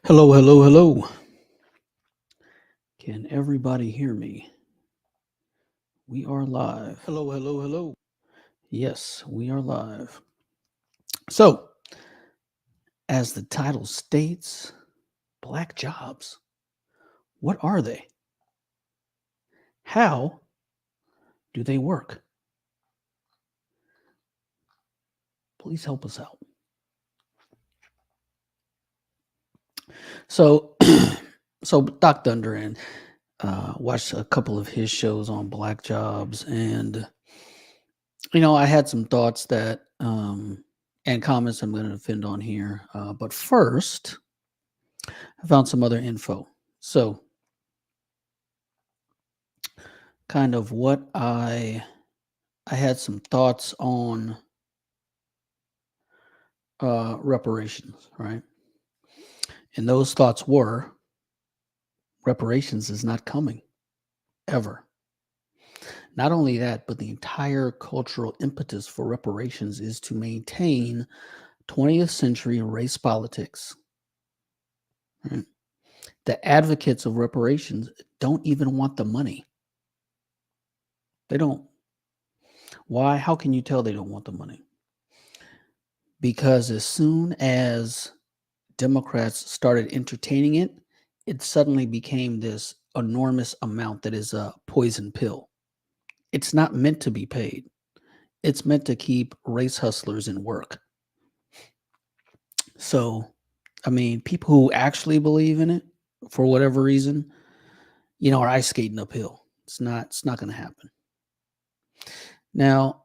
Hello, hello, hello. Can everybody hear me? We are live. Hello, hello, hello. Yes, we are live. So, as the title states, black jobs. What are they? How do they work? Please help us out. So, so Doc Thunder and watched a couple of his shows on black jobs, and I had some thoughts that and comments I'm going to defend on here. But first, I found some other info. So, kind of what I had some thoughts on reparations, right? And those thoughts were reparations is not coming ever. Not only that, but the entire cultural impetus for reparations is to maintain 20th century race politics. Right? The advocates of reparations don't even want the money. They don't. Why? How can you tell they don't want the money? Because as soon as Democrats started entertaining it, it suddenly became this enormous amount that is a poison pill. It's not meant to be paid. It's meant to keep race hustlers in work. So, I mean, people who actually believe in it for whatever reason, are ice skating uphill. It's not going to happen. Now,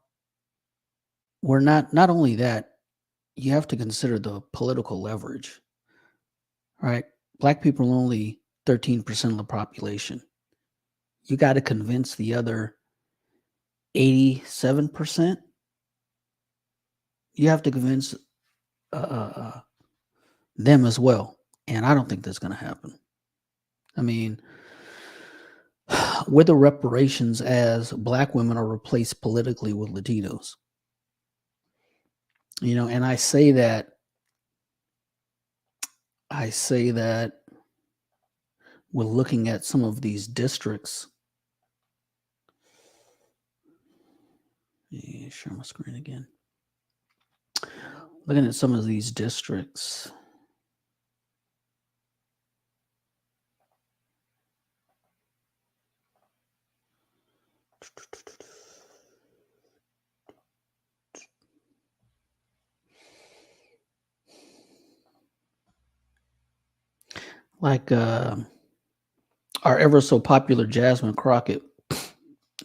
we're not only that, you have to consider the political leverage, right? Black people are only 13% of the population. You got to convince the other 87%. You have to convince them as well. And I don't think that's going to happen. I mean, with the reparations as black women are replaced politically with Latinos, and I say that we're looking at some of these districts. Share my screen again. Looking at some of these districts. Like our ever so popular Jasmine Crockett.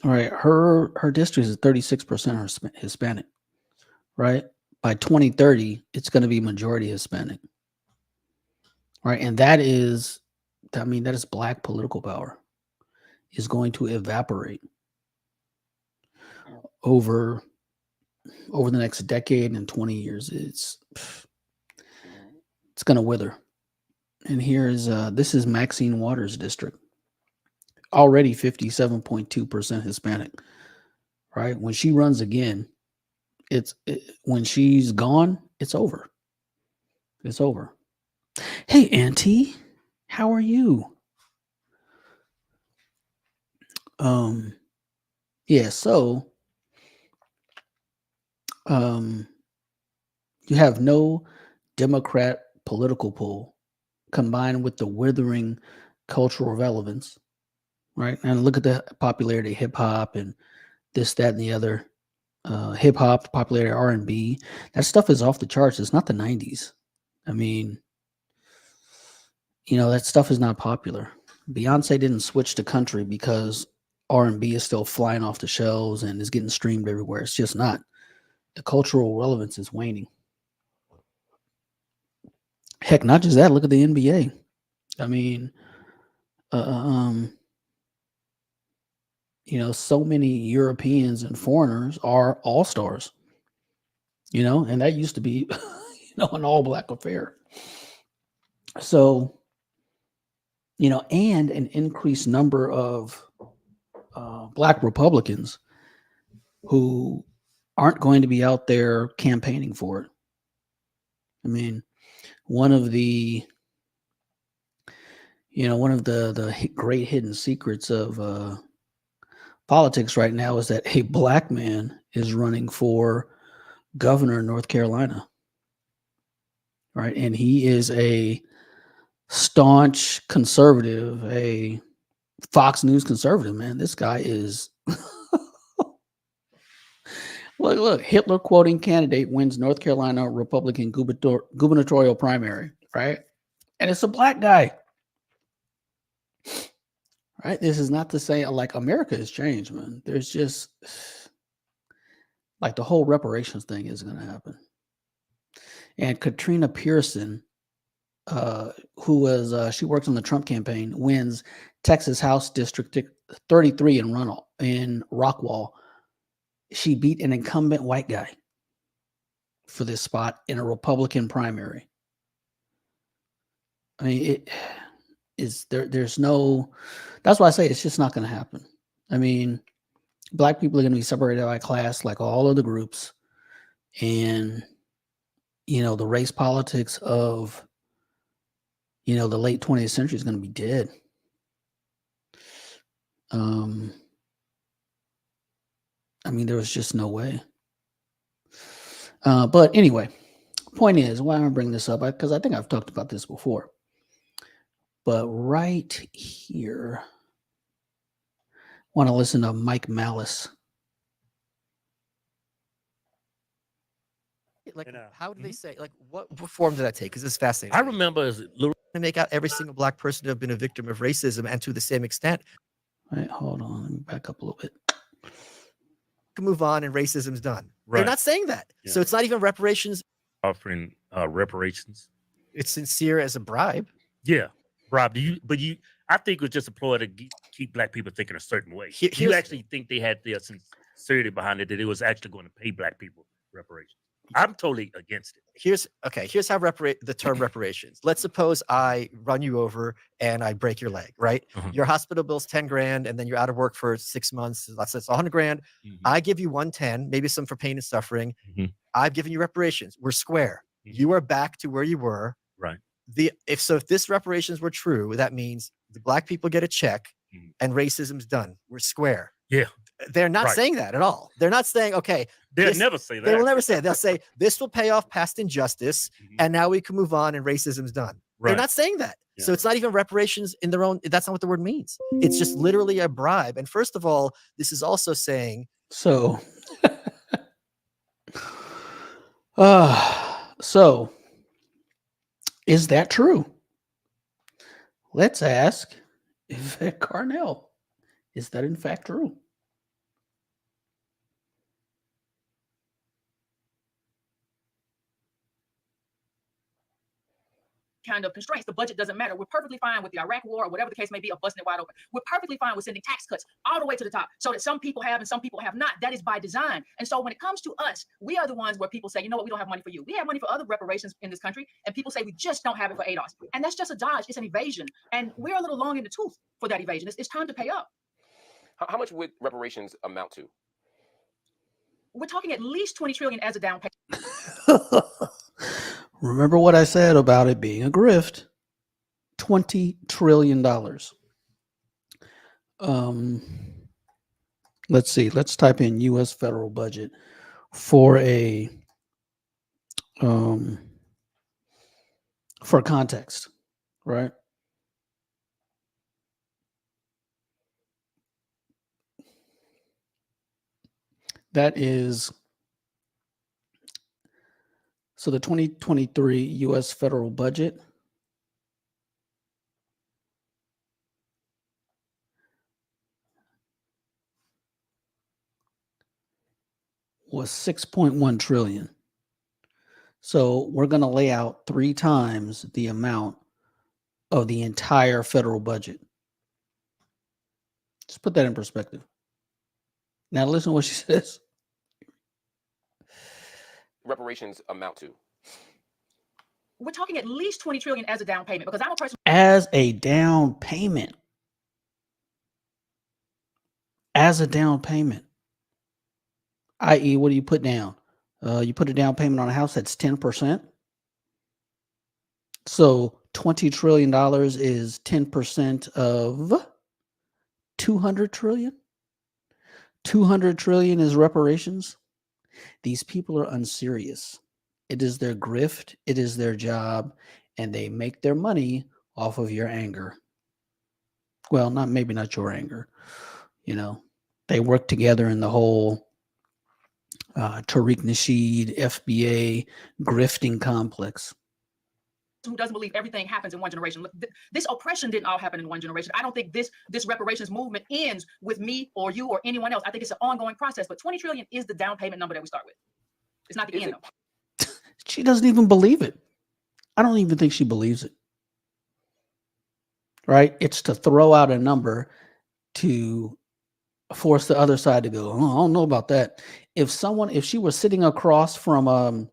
All right, her district is 36% Hispanic, right? By 2030, it's going to be majority Hispanic, right? And that is black political power is going to evaporate over the next decade and 20 years. It's going to wither. And this is Maxine Waters' district, already 57.2% Hispanic, right? When she runs again, when she's gone, it's over. It's over. Hey, Auntie, how are you? Yeah, so you have no Democrat political pull combined with the withering cultural relevance, right? And look at the popularity of hip hop and this, that, and the other. Hip hop, popularity of R&B, that stuff is off the charts. It's not the 90s. I mean, that stuff is not popular. Beyonce didn't switch to country because R&B is still flying off the shelves and is getting streamed everywhere. It's just not. The cultural relevance is waning. Heck, not just that. Look at the NBA. I mean, so many Europeans and foreigners are all-stars, and that used to be, an all-black affair. So, and an increased number of black Republicans who aren't going to be out there campaigning for it. I mean, one of the One of the great hidden secrets of politics right now is that a black man is running for governor in North Carolina, right? And he is a staunch conservative, a Fox News conservative, man. This guy is look, Hitler quoting candidate wins North Carolina Republican gubernatorial primary, right? And it's a black guy. Right? This is not to say like America has changed, man. There's just like the whole reparations thing is going to happen. And Katrina Pearson, who was she works on the Trump campaign, wins Texas House District 33 in Rockwall. She beat an incumbent white guy for this spot in a Republican primary. I mean, it is there's no, that's why I say it's just not going to happen. I mean, black people are going to be separated by class like all other groups. And, the race politics of, the late 20th century is going to be dead. I mean, there was just no way. But anyway, point is, why am I bringing this up? Because I think I've talked about this before. But right here, I want to listen to Mike Malice. Like, how do they say, like, what form did that take? Because it's fascinating. I remember as little to make out every single black person to have been a victim of racism, and to the same extent. Right, hold on, let me back up a little bit. Can move on and racism's done. Right. They're not saying that. Yeah. So it's not even reparations. Offering reparations. It's sincere as a bribe. Yeah, bribe. I think it was just a ploy to keep black people thinking a certain way. You actually think they had their sincerity behind it, that it was actually going to pay black people reparations? I'm totally against it. Here's how the term reparations. Let's suppose I run you over and I break your leg, right? Mm-hmm. Your hospital bill's $10,000, and then you're out of work for 6 months. That's $100,000. Mm-hmm. I give you $110,000, maybe some for pain and suffering. Mm-hmm. I've given you reparations. We're square. Mm-hmm. You are back to where you were. Right. If this reparations were true, that means the black people get a check, mm-hmm. and racism's done. We're square. Yeah. They're not saying that at all. They're not saying, okay. They'll never say that. They will never say it. They'll say, this will pay off past injustice, mm-hmm. and now we can move on and racism's done. Right. They're not saying that. Yeah. So it's not even reparations in their own. That's not what the word means. It's just literally a bribe. And first of all, this is also saying. So, is that true? Let's ask Yvette Carnell. Is that in fact true? Kind of constraints. The budget doesn't matter. We're perfectly fine with the Iraq war or whatever the case may be of busting it wide open. We're perfectly fine with sending tax cuts all the way to the top so that some people have and some people have not. That is by design. And so when it comes to us, we are the ones where people say, you know what, we don't have money for you. We have money for other reparations in this country, and people say we just don't have it for ADOS. And that's just a dodge. It's an evasion. And we're a little long in the tooth for that evasion. It's time to pay up. How much would reparations amount to? We're talking at least $20 trillion as a down payment. Remember what I said about it being a grift. $20 trillion. Let's see. Let's type in U.S. federal budget for for context, right? That is, so the 2023 U.S. federal budget was 6.1 trillion. So we're going to lay out 3 times the amount of the entire federal budget. Just put that in perspective. Now listen to what she says. Reparations amount to? We're talking at least $20 trillion as a down payment, because I'm a person. As a down payment. As a down payment. I.e., what do you put down? You put a down payment on a house that's 10%. So $20 trillion is 10% of 200 trillion. 200 trillion is reparations. These people are unserious. It is their grift. It is their job. And they make their money off of your anger. Well, maybe not your anger. They work together in the whole Tariq Nasheed, FBA, grifting complex. Who doesn't believe everything happens in one generation. Look, this oppression didn't all happen in one generation. I don't think this reparations movement ends with me or you or anyone else. I think it's an ongoing process, but 20 trillion is the down payment number that we start with. It's not the end though. She doesn't even believe it. I don't even think she believes it. Right? It's to throw out a number to force the other side to go, oh, I don't know about that. If she was sitting across from a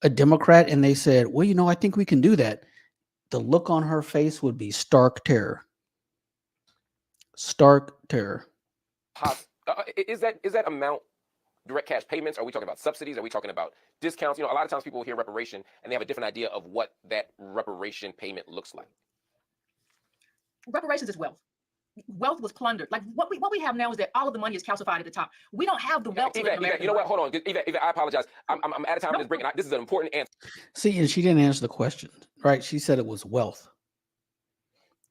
Democrat and they said, well, I think we can do that, the look on her face would be stark terror. Stark terror. Is that amount direct cash payments? Are we talking about subsidies? Are we talking about discounts? A lot of times people hear reparation and they have a different idea of what that reparation payment looks like. Reparations is wealth. Wealth was plundered. Like what we have now is that all of the money is calcified at the top. We don't have the wealth. You know what? Hold on. Yvette, I apologize. I'm out of time for this break. And this is an important answer. See, and she didn't answer the question, right? She said it was wealth,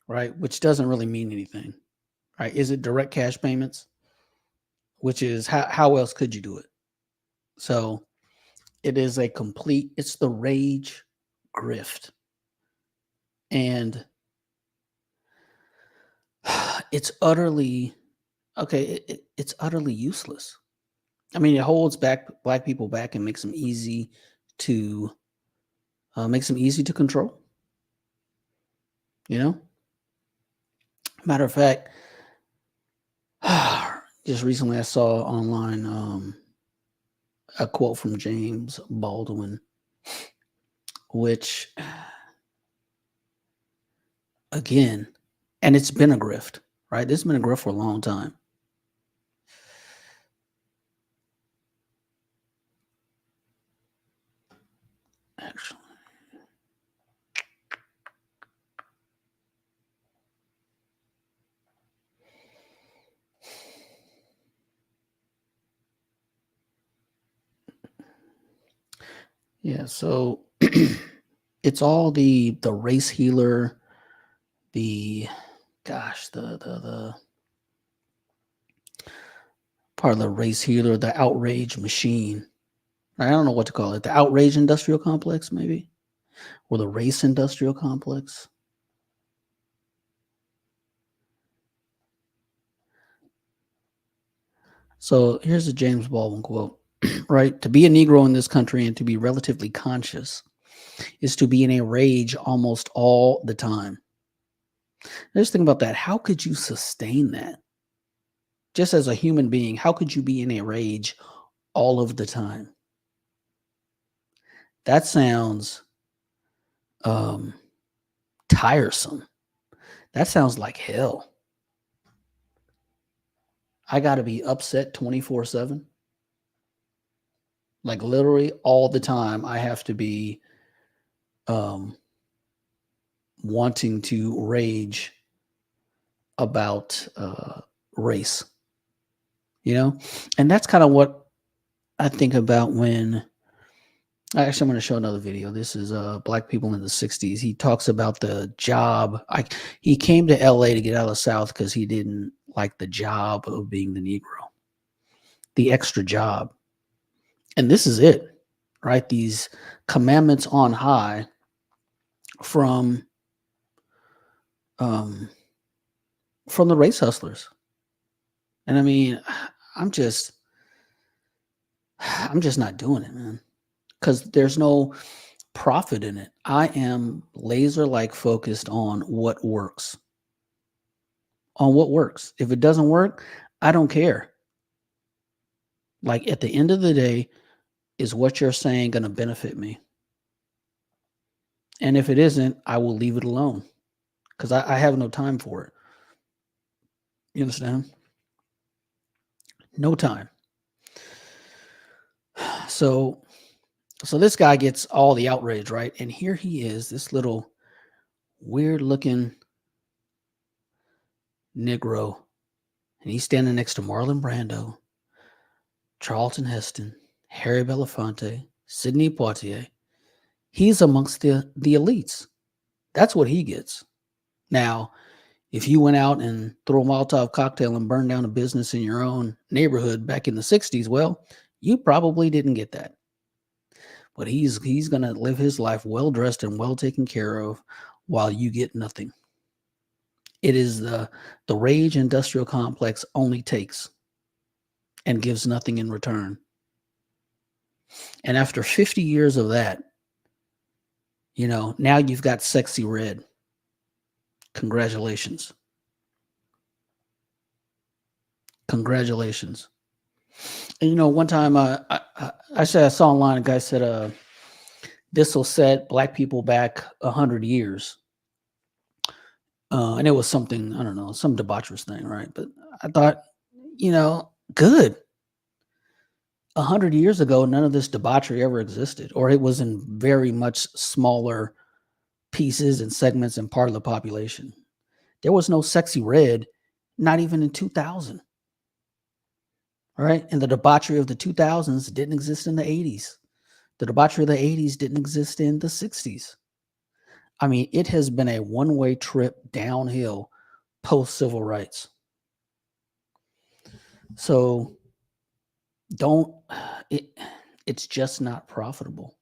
right? Which doesn't really mean anything, right? Is it direct cash payments? Which is how else could you do it? So it is it's the rage grift. And it's utterly useless. I mean, it holds back Black people back and makes them easy to control. Matter of fact, just recently I saw online a quote from James Baldwin, which again, and it's been a grift, right? This has been a grift for a long time. Actually, yeah, so it's all the race healer, the part of the race healer, the outrage machine. I don't know what to call it. The outrage industrial complex, maybe, or the race industrial complex. So here's a James Baldwin quote, right? To be a Negro in this country and to be relatively conscious is to be in a rage almost all the time. Just think about that. How could you sustain that? Just as a human being, how could you be in a rage all of the time? That sounds tiresome. That sounds like hell. I got to be upset 24/7. Like literally all the time I have to be wanting to rage about race. And that's kind of what I think about when actually I'm going to show another video. This is Black people in the 60s. He talks about the job. He came to LA to get out of the South because he didn't like the job of being the Negro, the extra job. And this is it, right? These commandments on high from the race hustlers. And I mean, I'm just not doing it, man, because there's no profit in it. I am laser-like focused on what works. If it doesn't work, I don't care. Like at the end of the day, is what you're saying going to benefit me? And if it isn't, I will leave it alone because I have no time for it. You understand? No time. So this guy gets all the outrage, right? And here he is, this little weird looking Negro, and he's standing next to Marlon Brando, Charlton Heston, Harry Belafonte, Sidney Poitier. He's amongst the elites. That's what he gets. Now, if you went out and threw a Molotov cocktail and burned down a business in your own neighborhood back in the 60s, well, you probably didn't get that. But he's going to live his life well-dressed and well taken care of while you get nothing. It is the rage industrial complex only takes and gives nothing in return. And after 50 years of that, now you've got sexy red. Congratulations. Congratulations. And one time I saw online, a guy said, this will set black people back 100 years. And it was something, I don't know, some debaucherous thing, right? But I thought, good. 100 years ago, none of this debauchery ever existed, or it was in very much smaller pieces and segments and part of the population. There was no sexy red, not even in 2000. All right. And the debauchery of the 2000s didn't exist in the 80s. The debauchery of the 80s didn't exist in the 60s. I mean, it has been a one-way trip downhill post-civil rights. So it's just not profitable.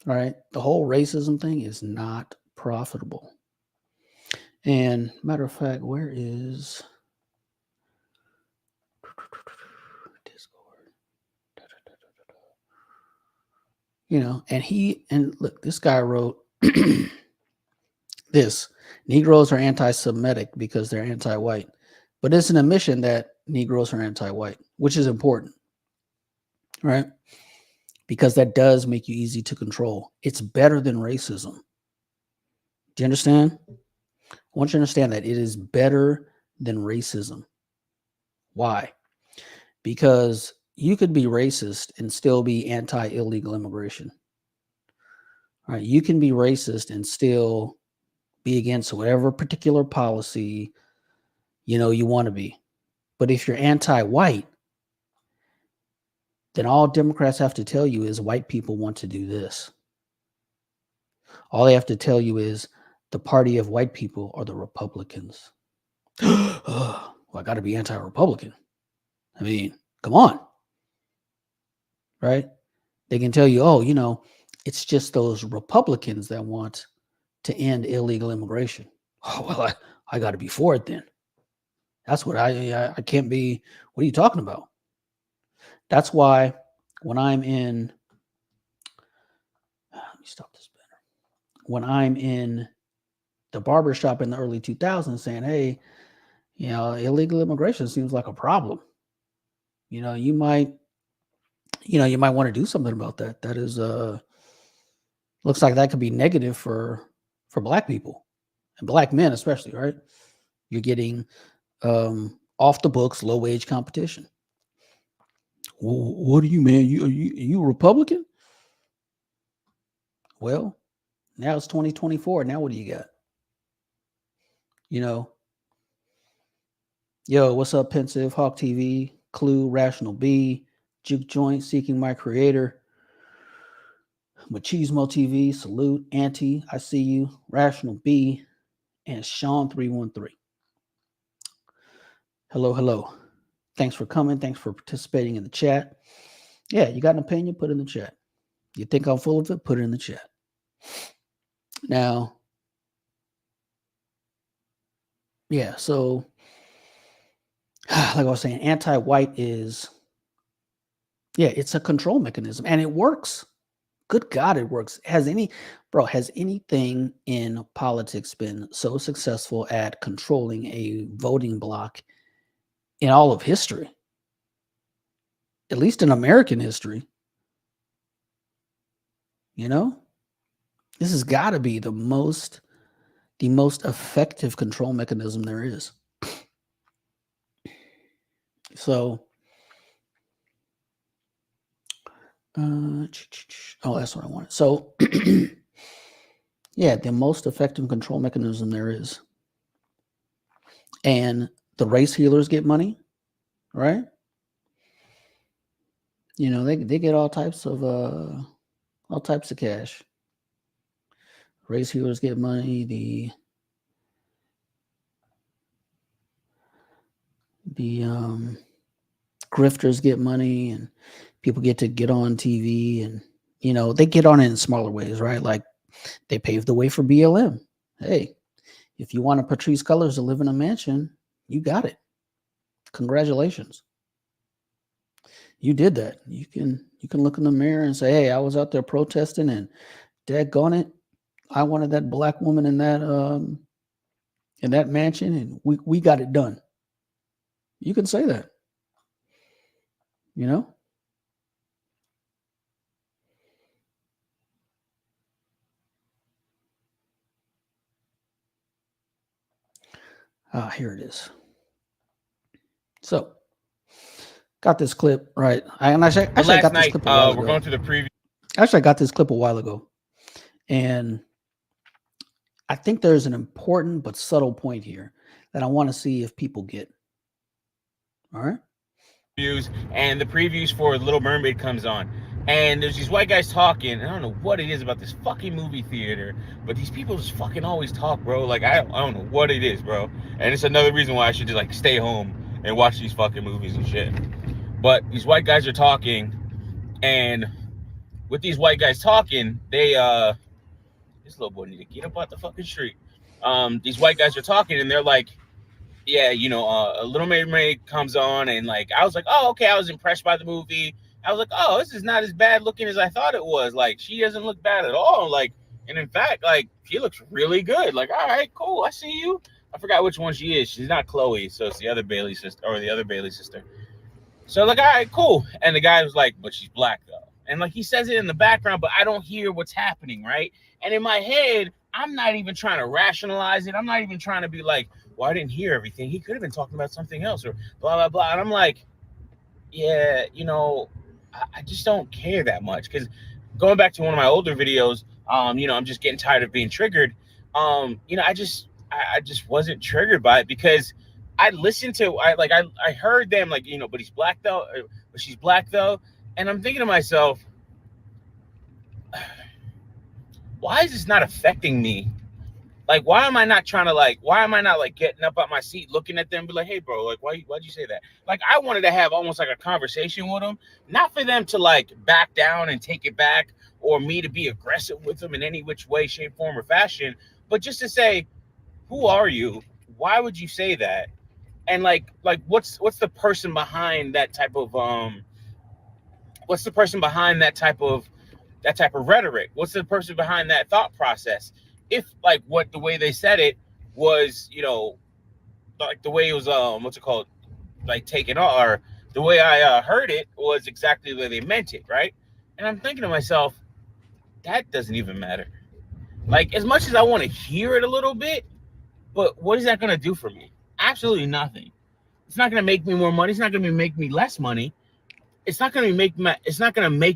All right. The whole racism thing is not profitable. And matter of fact, where is Discord? And look, this guy wrote this: Negroes are anti-Semitic because they're anti-white. But it's an admission that Negroes are anti-white, which is important, right? Because that does make you easy to control. It's better than racism. Do you understand? I want you to understand that it is better than racism. Why? Because you could be racist and still be anti-illegal immigration. All right, you can be racist and still be against whatever particular policy you want to be. But if you're anti-white, then all Democrats have to tell you is white people want to do this. All they have to tell you is the party of white people are the Republicans. Well, I got to be anti-Republican. I mean, come on. Right? They can tell you, it's just those Republicans that want to end illegal immigration. Oh, well, I got to be for it then. That's what I can't be. What are you talking about? That's why when I'm in, let me stop this banner. When I'm in the barbershop in the early 2000s saying, hey, illegal immigration seems like a problem. You might want to do something about that. That is, looks like that could be negative for black people and black men, especially, right? You're getting off the books, low wage competition. What do you mean? You a Republican? Well, now it's 2024. Now what do you got? Yo, what's up, Pensive, Hawk TV, Clue, Rational B, Juke Joint, Seeking My Creator, Machismo TV, Salute, Auntie, I See You, Rational B, and Sean313. Hello. Thanks for coming. Thanks for participating in the chat. Yeah, you got an opinion? Put it in the chat. You think I'm full of it? Put it in the chat. Now, yeah, so like I was saying, anti-white is, it's a control mechanism, and it works. Good God, it works. Has anything in politics been so successful at controlling a voting bloc in all of history? At least in American history. This has got to be the most effective control mechanism there is. So, that's what I wanted. So, Yeah, the most effective control mechanism there is. And the race healers get money, right? You know, they get all types of cash. Race healers get money, the grifters get money, and people get to get on TV, and you know, they get on it in smaller ways, right? Like they paved the way for BLM. Hey, if you want a Patrice Cullors to live in a mansion, you got it. Congratulations. You did that. You can look in the mirror and say, hey, I was out there protesting, and daggone it, I wanted that black woman in that mansion, and we got it done. You can say that. You know? Here it is. So, got this clip, right? I got this clip a while ago. We're going to the preview. Actually, I got this clip a while ago. And I think there's an important but subtle point here that I want to see if people get. All right? And the previews for Little Mermaid comes on. And there's these white guys talking. And I don't know what it is about this fucking movie theater, but these people just fucking always talk, bro. Like, I don't know what it is, bro. And it's another reason why I should just, like, stay home and watch these fucking movies and shit. But these white guys are talking, and with these white guys talking, they, this little boy need to get up out the fucking street. These white guys are talking, and they're like, yeah, you know, a Little Mermaid comes on, and like, I was like, oh, okay, I was impressed by the movie. I was like, oh, this is not as bad looking as I thought it was. Like, she doesn't look bad at all. Like, and in fact, like, she looks really good. Like, all right, cool, I see you. I forgot which one she is. She's not Chloe, so it's the other Bailey sister, or the other Bailey sister. So like, all right, cool. And the guy was like, but she's black though. And like, he says it in the background, but I don't hear what's happening, right? And in my head, I'm not even trying to rationalize it. I'm not even trying to be like, well, I didn't hear everything. He could have been talking about something else, or blah, blah, blah. And I'm like, yeah, you know, I just don't care that much. Because going back to one of my older videos, you know, I'm just getting tired of being triggered. You know, I just wasn't triggered by it, because I listened to, I heard them like, you know, but he's black though, but she's black though. And I'm thinking to myself, why is this not affecting me? Like, why am I not getting up out my seat, looking at them, be like, hey bro, like, why'd you say that? Like, I wanted to have almost like a conversation with them, not for them to like back down and take it back, or me to be aggressive with them in any which way, shape, form, or fashion, but just to say, who are you? Why would you say that? And like what's the person behind that type of what's the person behind that type of rhetoric? What's the person behind that thought process? If like what the way they said it was, you know, like the way it was what's it called, like taken off, or the way I heard it was exactly the way they meant it, right? And I'm thinking to myself, that doesn't even matter. Like, as much as I want to hear it a little bit, but what is that going to do for me? Absolutely nothing. It's not going to make me more money. It's not going to make me less money. It's not going to make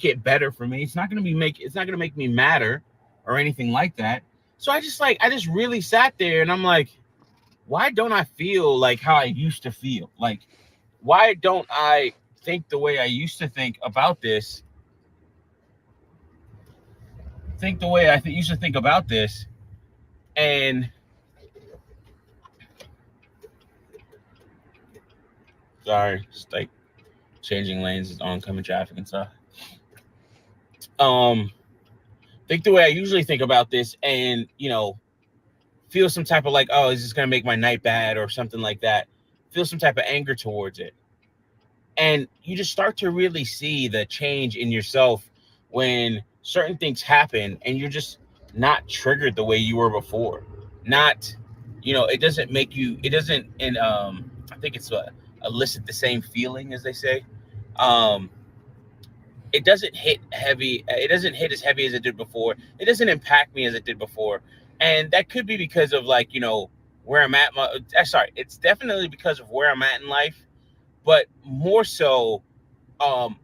it better for me. It's not going to make me matter or anything like that. So I just really sat there, and I'm like, why don't I feel like how I used to feel? Like, why don't I think the way I used to think about this? Think the way I used to think about this, and sorry, just like changing lanes, oncoming traffic and stuff. Think the way I usually think about this, and you know, feel some type of like, oh, is this gonna make my night bad or something like that? Feel some type of anger towards it, and you just start to really see the change in yourself when certain things happen, and you're just not triggered the way you were before. Not, you know, it doesn't, and I think it's elicit the same feeling, as they say. It doesn't hit heavy. It doesn't hit as heavy as it did before. It doesn't impact me as it did before. And that could be because of, like, you know, where I'm at. It's definitely because of where I'm at in life, but more so,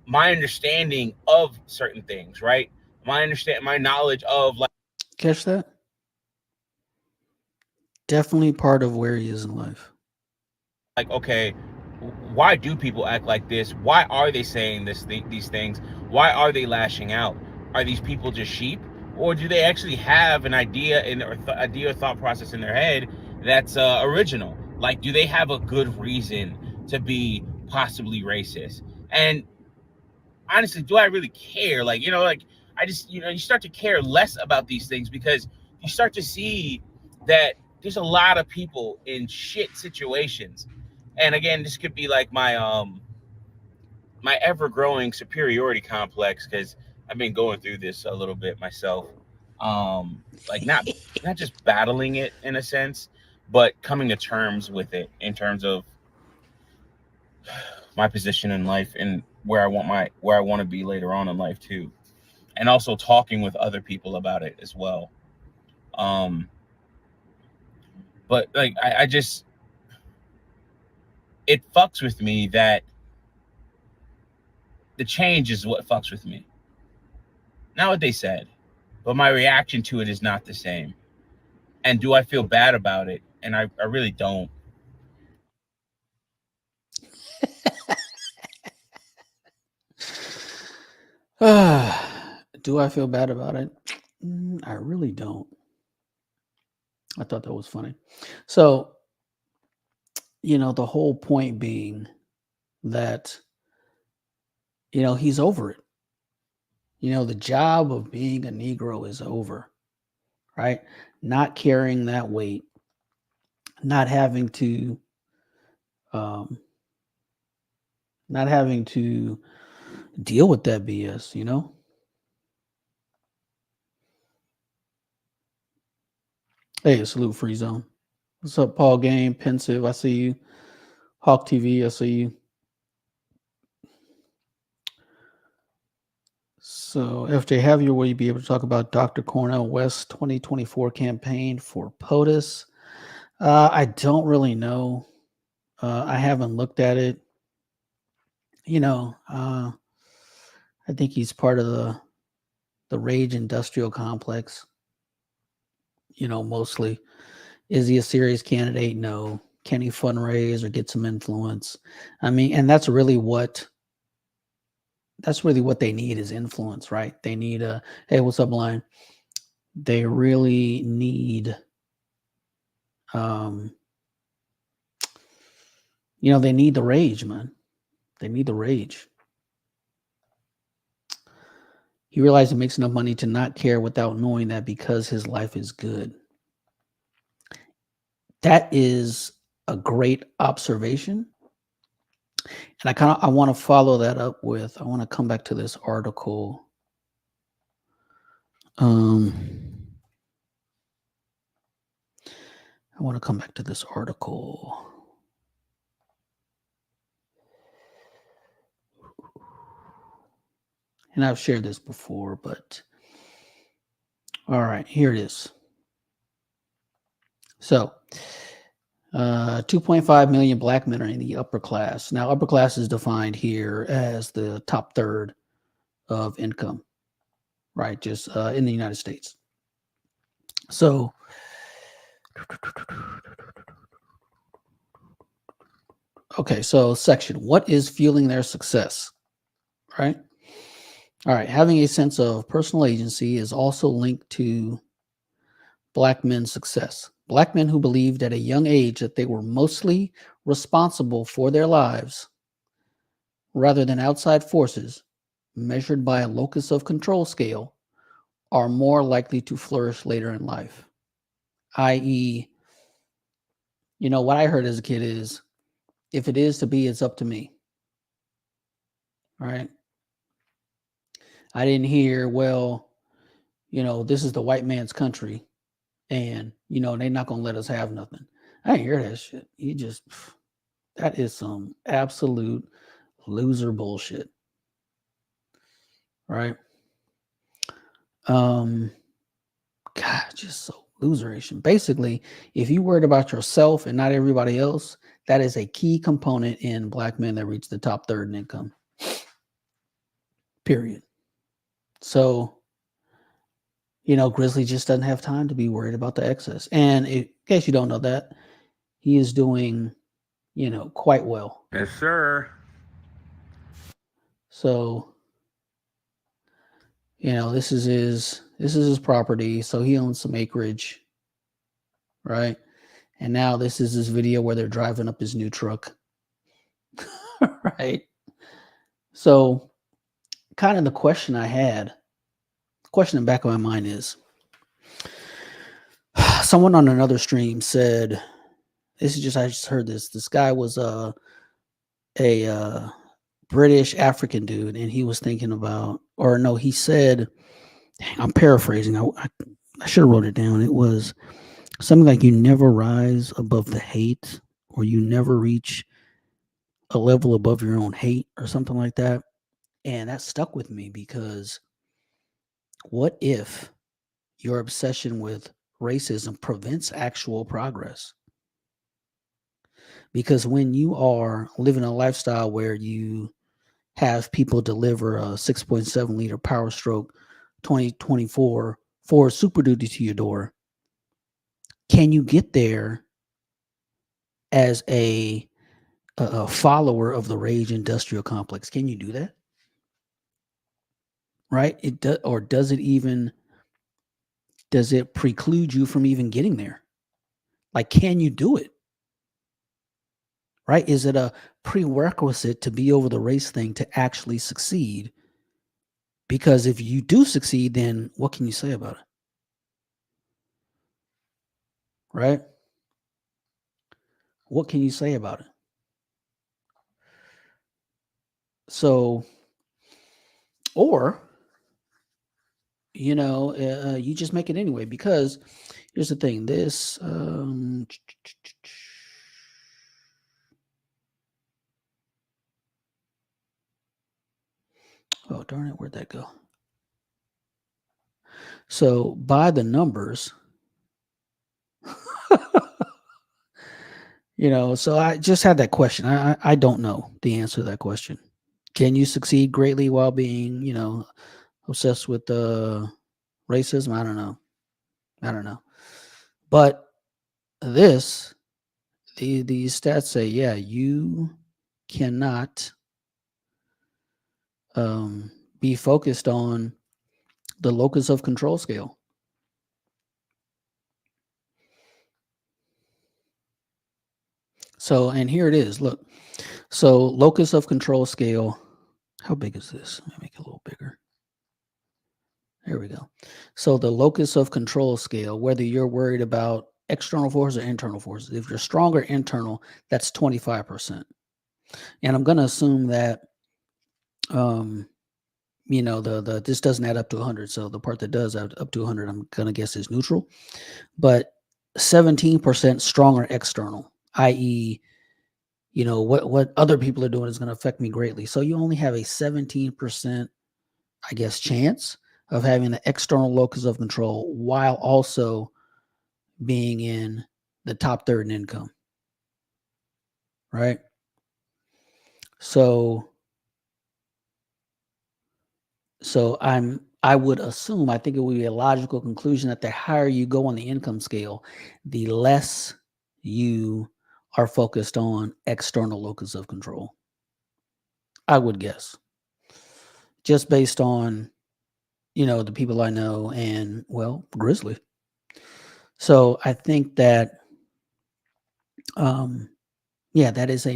my understanding of certain things, right? My knowledge of, like. Catch that? definitely part of where he is in life. Like, okay, why do people act like this? Why are they saying these things? Why are they lashing out? Are these people just sheep, or do they actually have an idea idea or thought process in their head that's original? Like, do they have a good reason to be possibly racist? And honestly, do I really care? Like, like, I just, you start to care less about these things because you start to see that there's a lot of people in shit situations. And again, this could be like my ever-growing superiority complex, because I've been going through this a little bit myself. Like, not just battling it in a sense, but coming to terms with it in terms of my position in life and where I want to be later on in life too, and also talking with other people about it as well. But like, I just, it fucks with me that the change is what fucks with me. Not what they said, but my reaction to it is not the same. And do I feel bad about it? And I really don't. Do I feel bad about it? I really don't. I thought that was funny. So, the whole point being that, he's over it. The job of being a Negro is over, right? Not carrying that weight, not having to, not having to deal with that BS, Hey, salute Free Zone. What's up, Paul Game, Pensive? I see you. Hawk TV, I see you. So, FJ Javier, will you be able to talk about Dr. Cornel West's 2024 campaign for POTUS? I don't really know. I haven't looked at it. I think he's part of the Rage Industrial Complex. Mostly. Is he a serious candidate? No. Can he fundraise or get some influence? I mean, and that's really what they need is influence, right? They need hey, what's up, Lion? They really need they need the rage, man. They need the rage. He realized he makes enough money to not care without knowing that because his life is good. That is a great observation. And I want to follow that up with, I want to come back to this article. I want to come back to this article. And I've shared this before, but all right, here it is. So, 2.5 million black men are in the upper class. Now, upper class is defined here as the top third of income, right? Just in the United States. So, okay, so section, what is fueling their success, right? All right, having a sense of personal agency is also linked to black men's success. Black men who believed at a young age that they were mostly responsible for their lives rather than outside forces measured by a locus of control scale are more likely to flourish later in life. I.e., what I heard as a kid is, if it is to be, it's up to me. Right? I didn't hear, well, this is the white man's country and, they're not going to let us have nothing. I didn't hear that shit. That is some absolute loser bullshit. Right? God, just so loseration. Basically, if you worried about yourself and not everybody else, that is a key component in black men that reach the top third in income. Period. So, Grizzly just doesn't have time to be worried about the excess. And in case you don't know that, he is doing, quite well. Yes, sir. So, this is his property. So he owns some acreage, right? And now this is his video where they're driving up his new truck, right? So, kind of the question in the back of my mind is, someone on another stream said, I just heard this. This guy was a British African dude, and he was thinking about, or no, he said, I'm paraphrasing. I should have wrote it down. It was something like, you never rise above the hate, or you never reach a level above your own hate, or something like that. And that stuck with me, because what if your obsession with racism prevents actual progress? Because when you are living a lifestyle where you have people deliver a 6.7 liter Power Stroke 2024 Ford Super Duty to your door, can you get there as a follower of the rage industrial complex? Can you do that? Right? Or does it preclude you from even getting there? Like, can you do it? Right? Is it a prerequisite to be over the race thing to actually succeed? Because if you do succeed, then what can you say about it? Right? What can you say about it? So, or, you just make it anyway, because here's the thing. This, oh, darn it. Where'd that go? So by the numbers, so I just had that question. I don't know the answer to that question. Can you succeed greatly while being, obsessed with racism? I don't know. But these stats say, yeah, you cannot be focused on the locus of control scale. So, and here it is. Look, so locus of control scale. How big is this? Let me make it a little bigger. There we go. So the locus of control scale, whether you're worried about external forces or internal forces, if you're stronger internal, that's 25%. And I'm going to assume that, this doesn't add up to 100. So the part that does add up to 100, I'm going to guess is neutral. But 17% stronger external, i.e., what other people are doing is going to affect me greatly. So you only have a 17%, I guess, chance of having the external locus of control while also being in the top third in income. Right? So I would assume, I think it would be a logical conclusion that the higher you go on the income scale, the less you are focused on external locus of control. I would guess. Just based on, the people I know and, well, Grizzly. So I think that, that is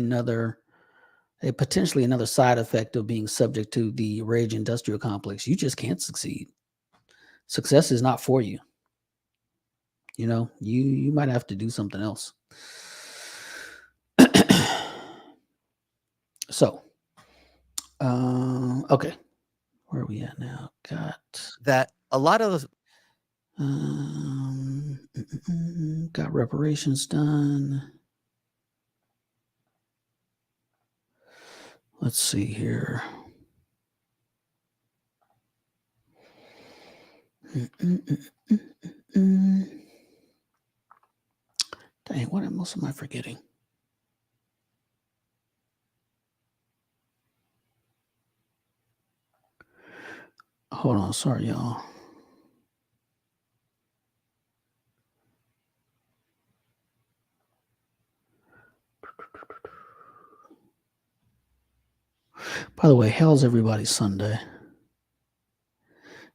potentially another side effect of being subject to the rage industrial complex. You just can't succeed. Success is not for you. You might have to do something else. So, okay. Where are we at now? Got that a lot of got reparations done. Let's see here. Dang, what else am I forgetting? Hold on, sorry, y'all. By the way, how's everybody's Sunday?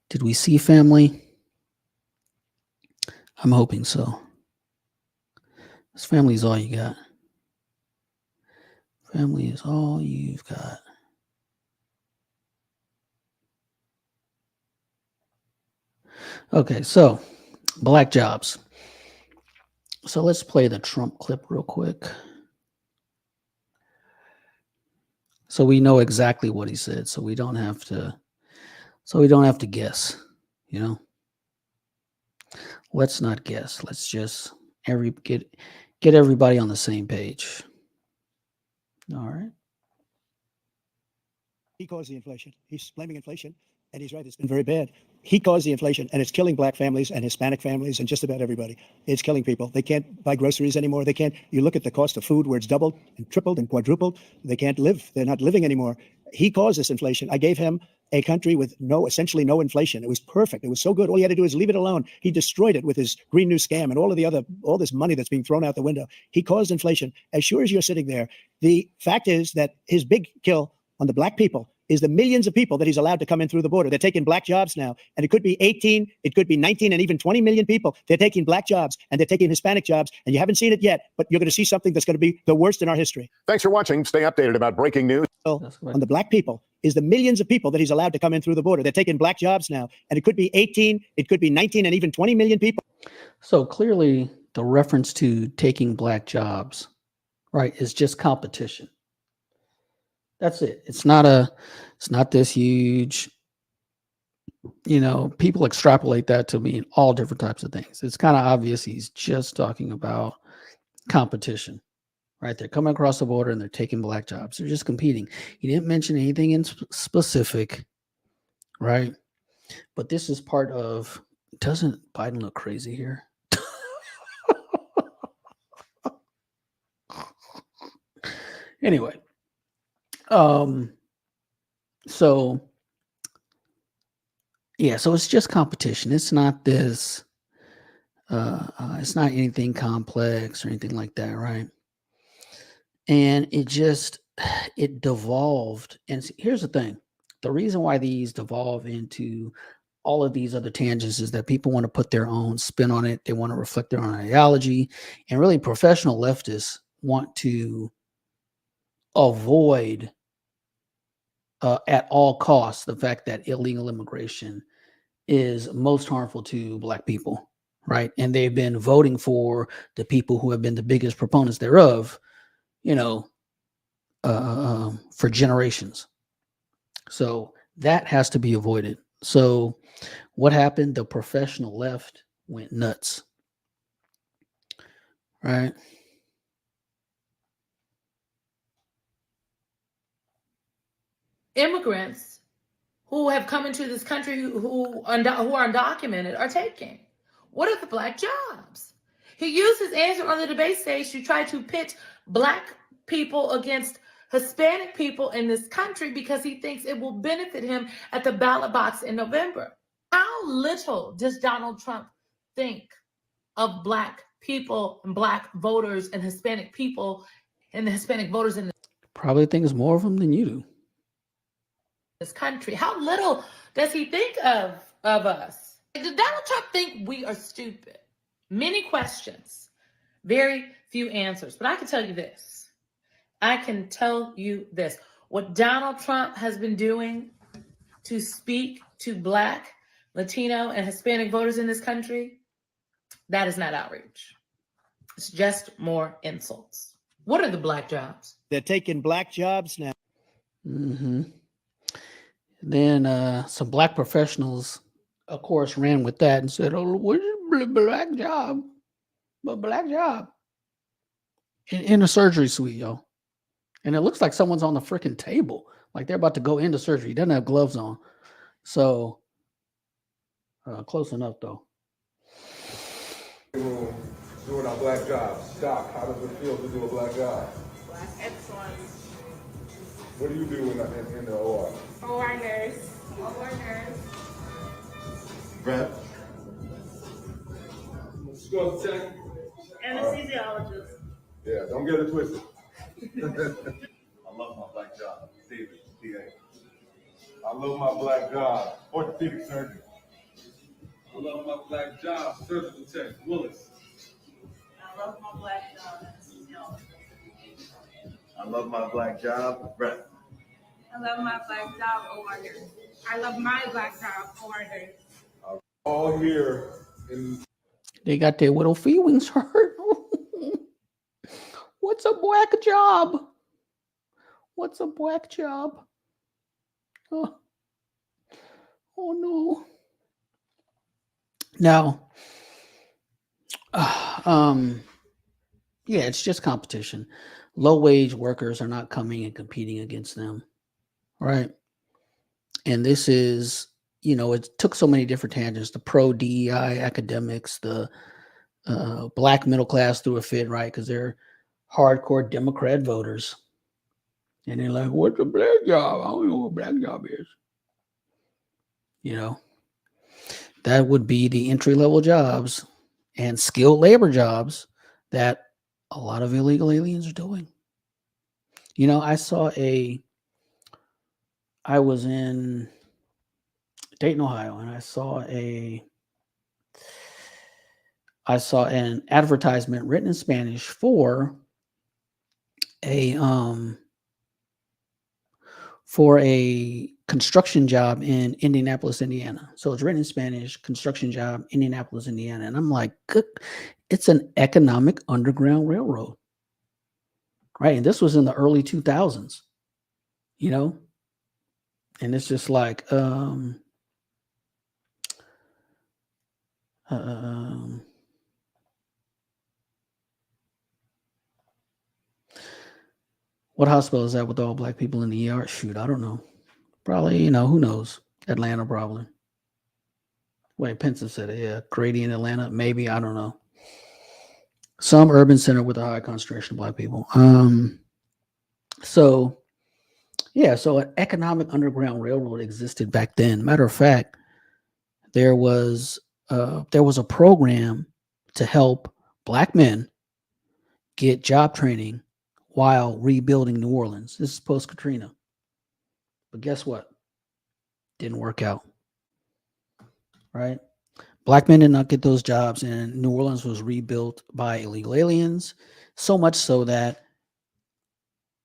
Did we see family? I'm hoping so. This family is all you got. Family is all you've got. Okay, so black jobs. So let's play the Trump clip real quick. So we know exactly what he said. So we don't have to guess, you know. Let's not guess. Let's just get everybody on the same page. All right. He caused the inflation. He's blaming inflation, and he's right. It's been very bad. He caused the inflation, and it's killing black families and Hispanic families and just about everybody. It's killing people. They can't buy groceries anymore. They can't. You look at the cost of food where it's doubled and tripled and quadrupled. They can't live. They're not living anymore. He caused this inflation. I gave him a country with essentially no inflation. It was perfect. It was so good. All he had to do is leave it alone. He destroyed it with his Green New Scam and all this money that's being thrown out the window. He caused inflation. As sure as you're sitting there, the fact is that his big kill on the black people is the millions of people that he's allowed to come in through the border. They're taking black jobs now, and it could be 18, it could be 19, and even 20 million people. They're taking black jobs, and they're taking Hispanic jobs, and you haven't seen it yet, but you're going to see something that's going to be the worst in our history. Thanks for watching. Stay updated about breaking news. On the black people is the millions of people that he's allowed to come in through the border. They're taking black jobs now, and it could be 18, it could be 19, and even 20 million people. So clearly the reference to taking black jobs, right, is just competition. That's it. It's not this huge, you know, people extrapolate that to mean all different types of things. It's kind of obvious he's just talking about competition, right? They're coming across the border and they're taking black jobs. They're just competing. He didn't mention anything in specific, right? But this is part of, doesn't Biden look crazy here? Anyway. So it's just competition. It's not this, it's not anything complex or anything like that, right? And it devolved. And here's the thing. The reason why these devolve into all of these other tangents is that people want to put their own spin on it. They want to reflect their own ideology. And really professional leftists want to avoid at all costs the fact that illegal immigration is most harmful to black people, right? And they've been voting for the people who have been the biggest proponents thereof, you know, for generations. So that has to be avoided. So what happened? The professional left went nuts, right? Immigrants who have come into this country who are undocumented are taking. What are the black jobs? He used his answer on the debate stage to try to pit black people against Hispanic people in this country because he thinks it will benefit him at the ballot box in November. How little does Donald Trump think of black people and black voters and Hispanic people and the Hispanic voters in Probably thinks more of them than you do. This country? How little does he think of us? Does Donald Trump think we are stupid? Many questions, very few answers. But I can tell you this. What Donald Trump has been doing to speak to black, Latino, and Hispanic voters in this country, that is not outreach. It's just more insults. What are the black jobs? They're taking black jobs now. Mm-hmm. Then some black professionals, of course, ran with that and said, "Oh, what is a black job? A black job in a surgery suite, yo." And it looks like someone's on the freaking table, like they're about to go into surgery. He doesn't have gloves on, so close enough though. Doing our black jobs. Doc, how does it feel to do a black job? Excellent. What do you do in the OR? OR nurse. OR nurse. Brad? School tech? Anesthesiologist. Yeah, don't get it twisted. I love my black job. David. I love my black job, orthopedic surgeon. I love my black job, surgical tech, Willis. I love my black job. I love my black job, Brett. I love my black job, OR nurse. I love my black job, OR nurse. All here in. They got their little feelings hurt. What's a black job? What's a black job? Oh, oh no. Now, yeah, it's just competition. Low wage workers are not coming and competing against them, right? And this is, it took so many different tangents. The pro DEI academics, the black middle class threw a fit, right? Because they're hardcore Democrat voters. And they're like, what's a black job? I don't know what a black job is. That would be the entry-level jobs and skilled labor jobs that a lot of illegal aliens are doing. I was in Dayton, Ohio, and I saw an advertisement written in Spanish for a construction job in Indianapolis, Indiana. So it's written in Spanish, construction job, Indianapolis, Indiana. And I'm like, good. It's an economic underground railroad. Right. And this was in the early 2000s, and it's just like, what hospital is that with all black people in the ER? Shoot, I don't know. Probably, who knows? Atlanta, probably. Wait, Penson said it. Yeah, Grady in Atlanta, maybe. I don't know. Some urban center with a high concentration of black people. So an economic underground railroad existed back then. Matter of fact, there was a program to help black men get job training while rebuilding New Orleans. This is post-Katrina. But guess what? Didn't work out. Right? Black men did not get those jobs, and New Orleans was rebuilt by illegal aliens, so much so that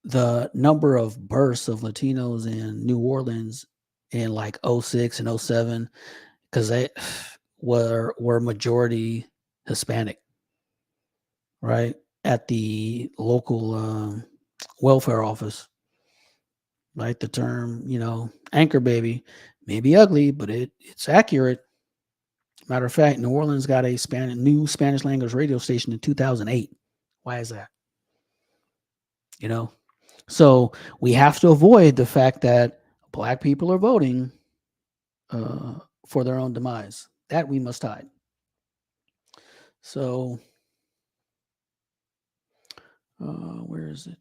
the number of births of Latinos in New Orleans in like 06 and 07, because they were majority Hispanic, right? At the local welfare office, right? The term, anchor baby may be ugly, but it's accurate. Matter of fact, New Orleans got a new Spanish language radio station in 2008. Why is that? So we have to avoid the fact that black people are voting for their own demise. That we must hide. So where is it?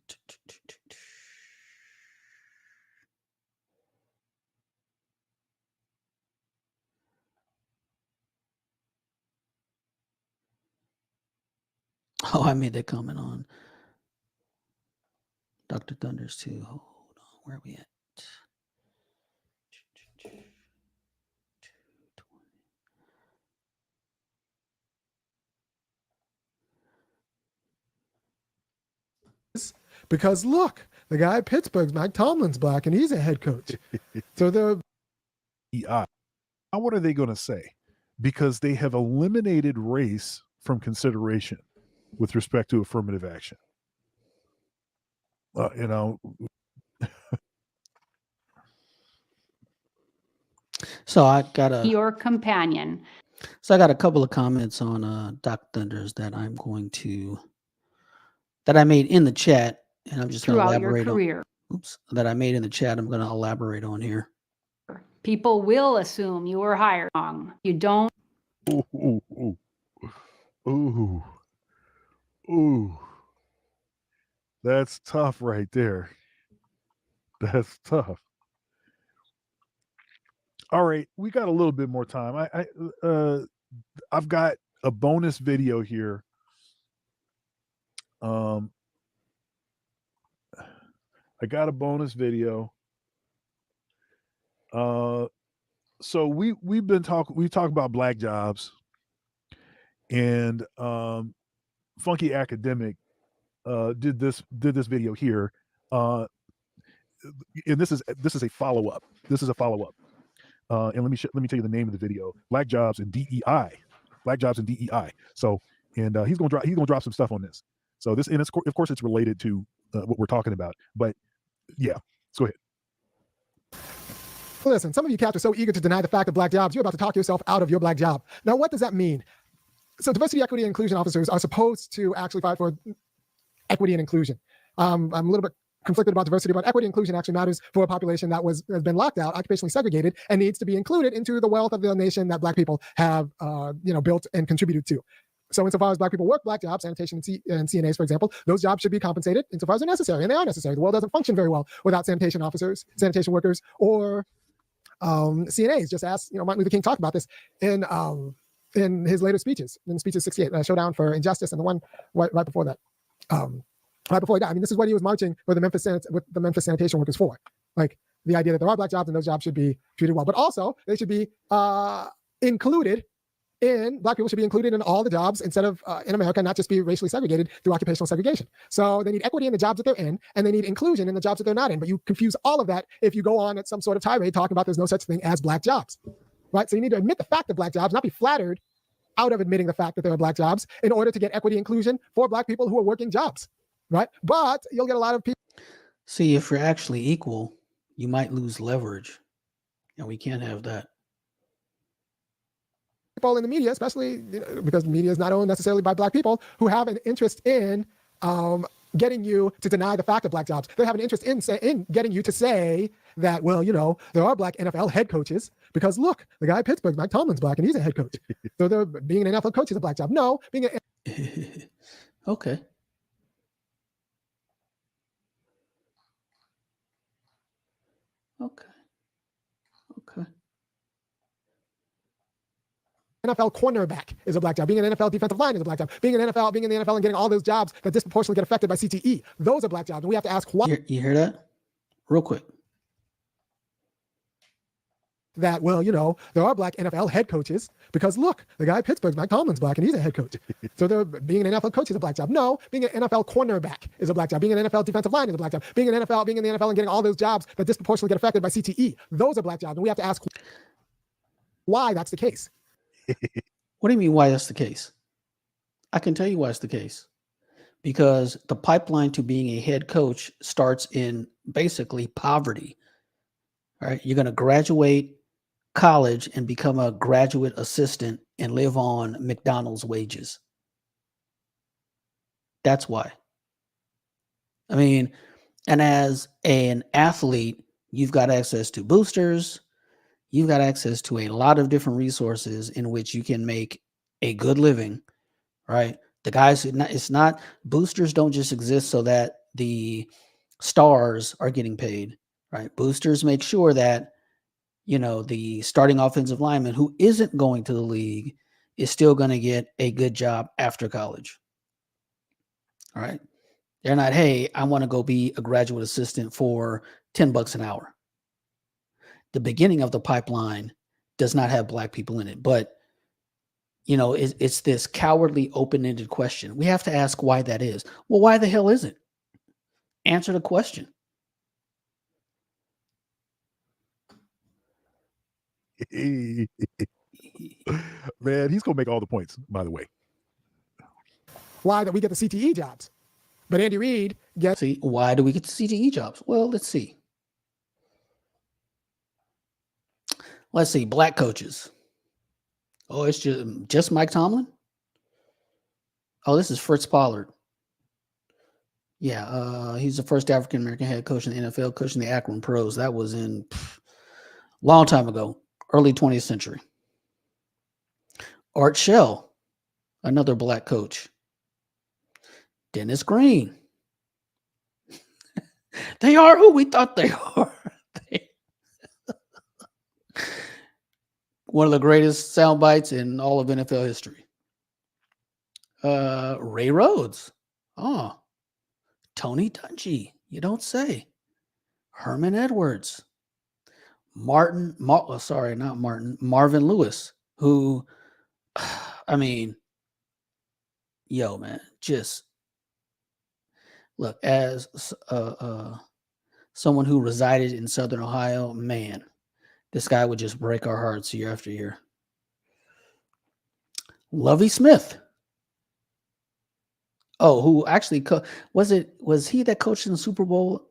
Oh, I made that comment on Dr. Thunders too. Hold on, where are we at? Because look, the guy at Pittsburgh's Mike Tomlin's black, and he's a head coach. So the now what are they going to say? Because they have eliminated race from consideration with respect to affirmative action. So I got your companion. So I got a couple of comments on Dr. Thunders that I made in the chat, and I'm just going to elaborate on. That I made in the chat. I'm going to elaborate on here. People will assume you were hired wrong. You don't. Ooh. That's tough right there. That's tough. All right, we got a little bit more time. I've got a bonus video here. I got a bonus video So we've talked about black jobs, and Funky Academic did this video here, and this is a follow up. This is a follow up, and let me tell you the name of the video: Black Jobs and DEI. Black Jobs and DEI. So, and he's gonna drop some stuff on this. So this, and it's, of course, it's related to what we're talking about. But yeah, let's go ahead. Listen, some of you cats are so eager to deny the fact of black jobs, you're about to talk yourself out of your black job. Now, what does that mean? So diversity, equity, and inclusion officers are supposed to actually fight for equity and inclusion. I'm a little bit conflicted about diversity, but equity and inclusion actually matters for a population that has been locked out, occupationally segregated, and needs to be included into the wealth of the nation that black people have built and contributed to. So insofar as black people work black jobs, sanitation and CNAs, for example, those jobs should be compensated insofar as they're necessary, and they are necessary. The world doesn't function very well without sanitation officers, sanitation workers, or CNAs. Just ask, Martin Luther King talked about this in his later speeches, in speeches 68, Showdown for Injustice, and the one right before that, right before he died. I mean, this is what he was marching for the Memphis sanitation workers for, like the idea that there are black jobs and those jobs should be treated well, but also they should be included black people should be included in all the jobs instead of in America, not just be racially segregated through occupational segregation. So they need equity in the jobs that they're in, and they need inclusion in the jobs that they're not in. But you confuse all of that if you go on at some sort of tirade talking about there's no such thing as black jobs, right? So you need to admit the fact of black jobs, not be flattered out of admitting the fact that there are black jobs in order to get equity inclusion for black people who are working jobs, right? But you'll get a lot of people. See, if you're actually equal, you might lose leverage, and we can't have that. People in the media, especially because the media is not owned necessarily by black people, who have an interest in getting you to deny the fact of black jobs. They have an interest in getting you to say that, well, there are black NFL head coaches because look, the guy at Pittsburgh, Mike Tomlin's black and he's a head coach. So being an NFL coach is a black job. No, being an Okay. Okay. NFL cornerback is a black job. Being an NFL defensive line is a black job. Being in the NFL and getting all those jobs that disproportionately get affected by CTE, those are black jobs. And we have to ask why. You hear that? Real quick. That, well, there are black NFL head coaches because look, the guy at Pittsburgh, Mike Tomlin's black and he's a head coach. So being an NFL coach is a black job. No, being an NFL cornerback is a black job. Being an NFL defensive line is a black job. Being in the NFL and getting all those jobs that disproportionately get affected by CTE, those are black jobs. And we have to ask why that's the case. What do you mean why that's the case? I can tell you why it's the case. Because the pipeline to being a head coach starts in basically poverty. All right, you're going to graduate college and become a graduate assistant and live on McDonald's wages. That's why. I mean, and as an athlete, you've got access to boosters. You've got access to a lot of different resources in which you can make a good living, right? The guys, it's not, boosters don't just exist so that the stars are getting paid, right? Boosters make sure that, the starting offensive lineman who isn't going to the league is still going to get a good job after college. All right. They're not, hey, I want to go be a graduate assistant for $10 an hour. The beginning of the pipeline does not have black people in it, but it's this cowardly open-ended question. We have to ask why that is. Well, why the hell is it? Answer the question. Man, he's gonna make all the points, by the way. Why that we get the CTE jobs, but Andy Reid gets. See, why do we get the CTE jobs? Well, let's see. Let's see, black coaches. Oh, it's just Mike Tomlin? Oh, this is Fritz Pollard. Yeah, he's the first African-American head coach in the NFL, coaching the Akron Pros. That was in long time ago, early 20th century. Art Shell, another black coach. Dennis Green. They are who we thought they are. One of the greatest sound bites in all of NFL history. Ray Rhodes. Oh, Tony Dungy. You don't say. Herman Edwards. Marvin Lewis, who, I mean, yo, man, just look, as someone who resided in Southern Ohio, man, this guy would just break our hearts year after year. Lovie Smith. Oh, who actually was he that coached in the Super Bowl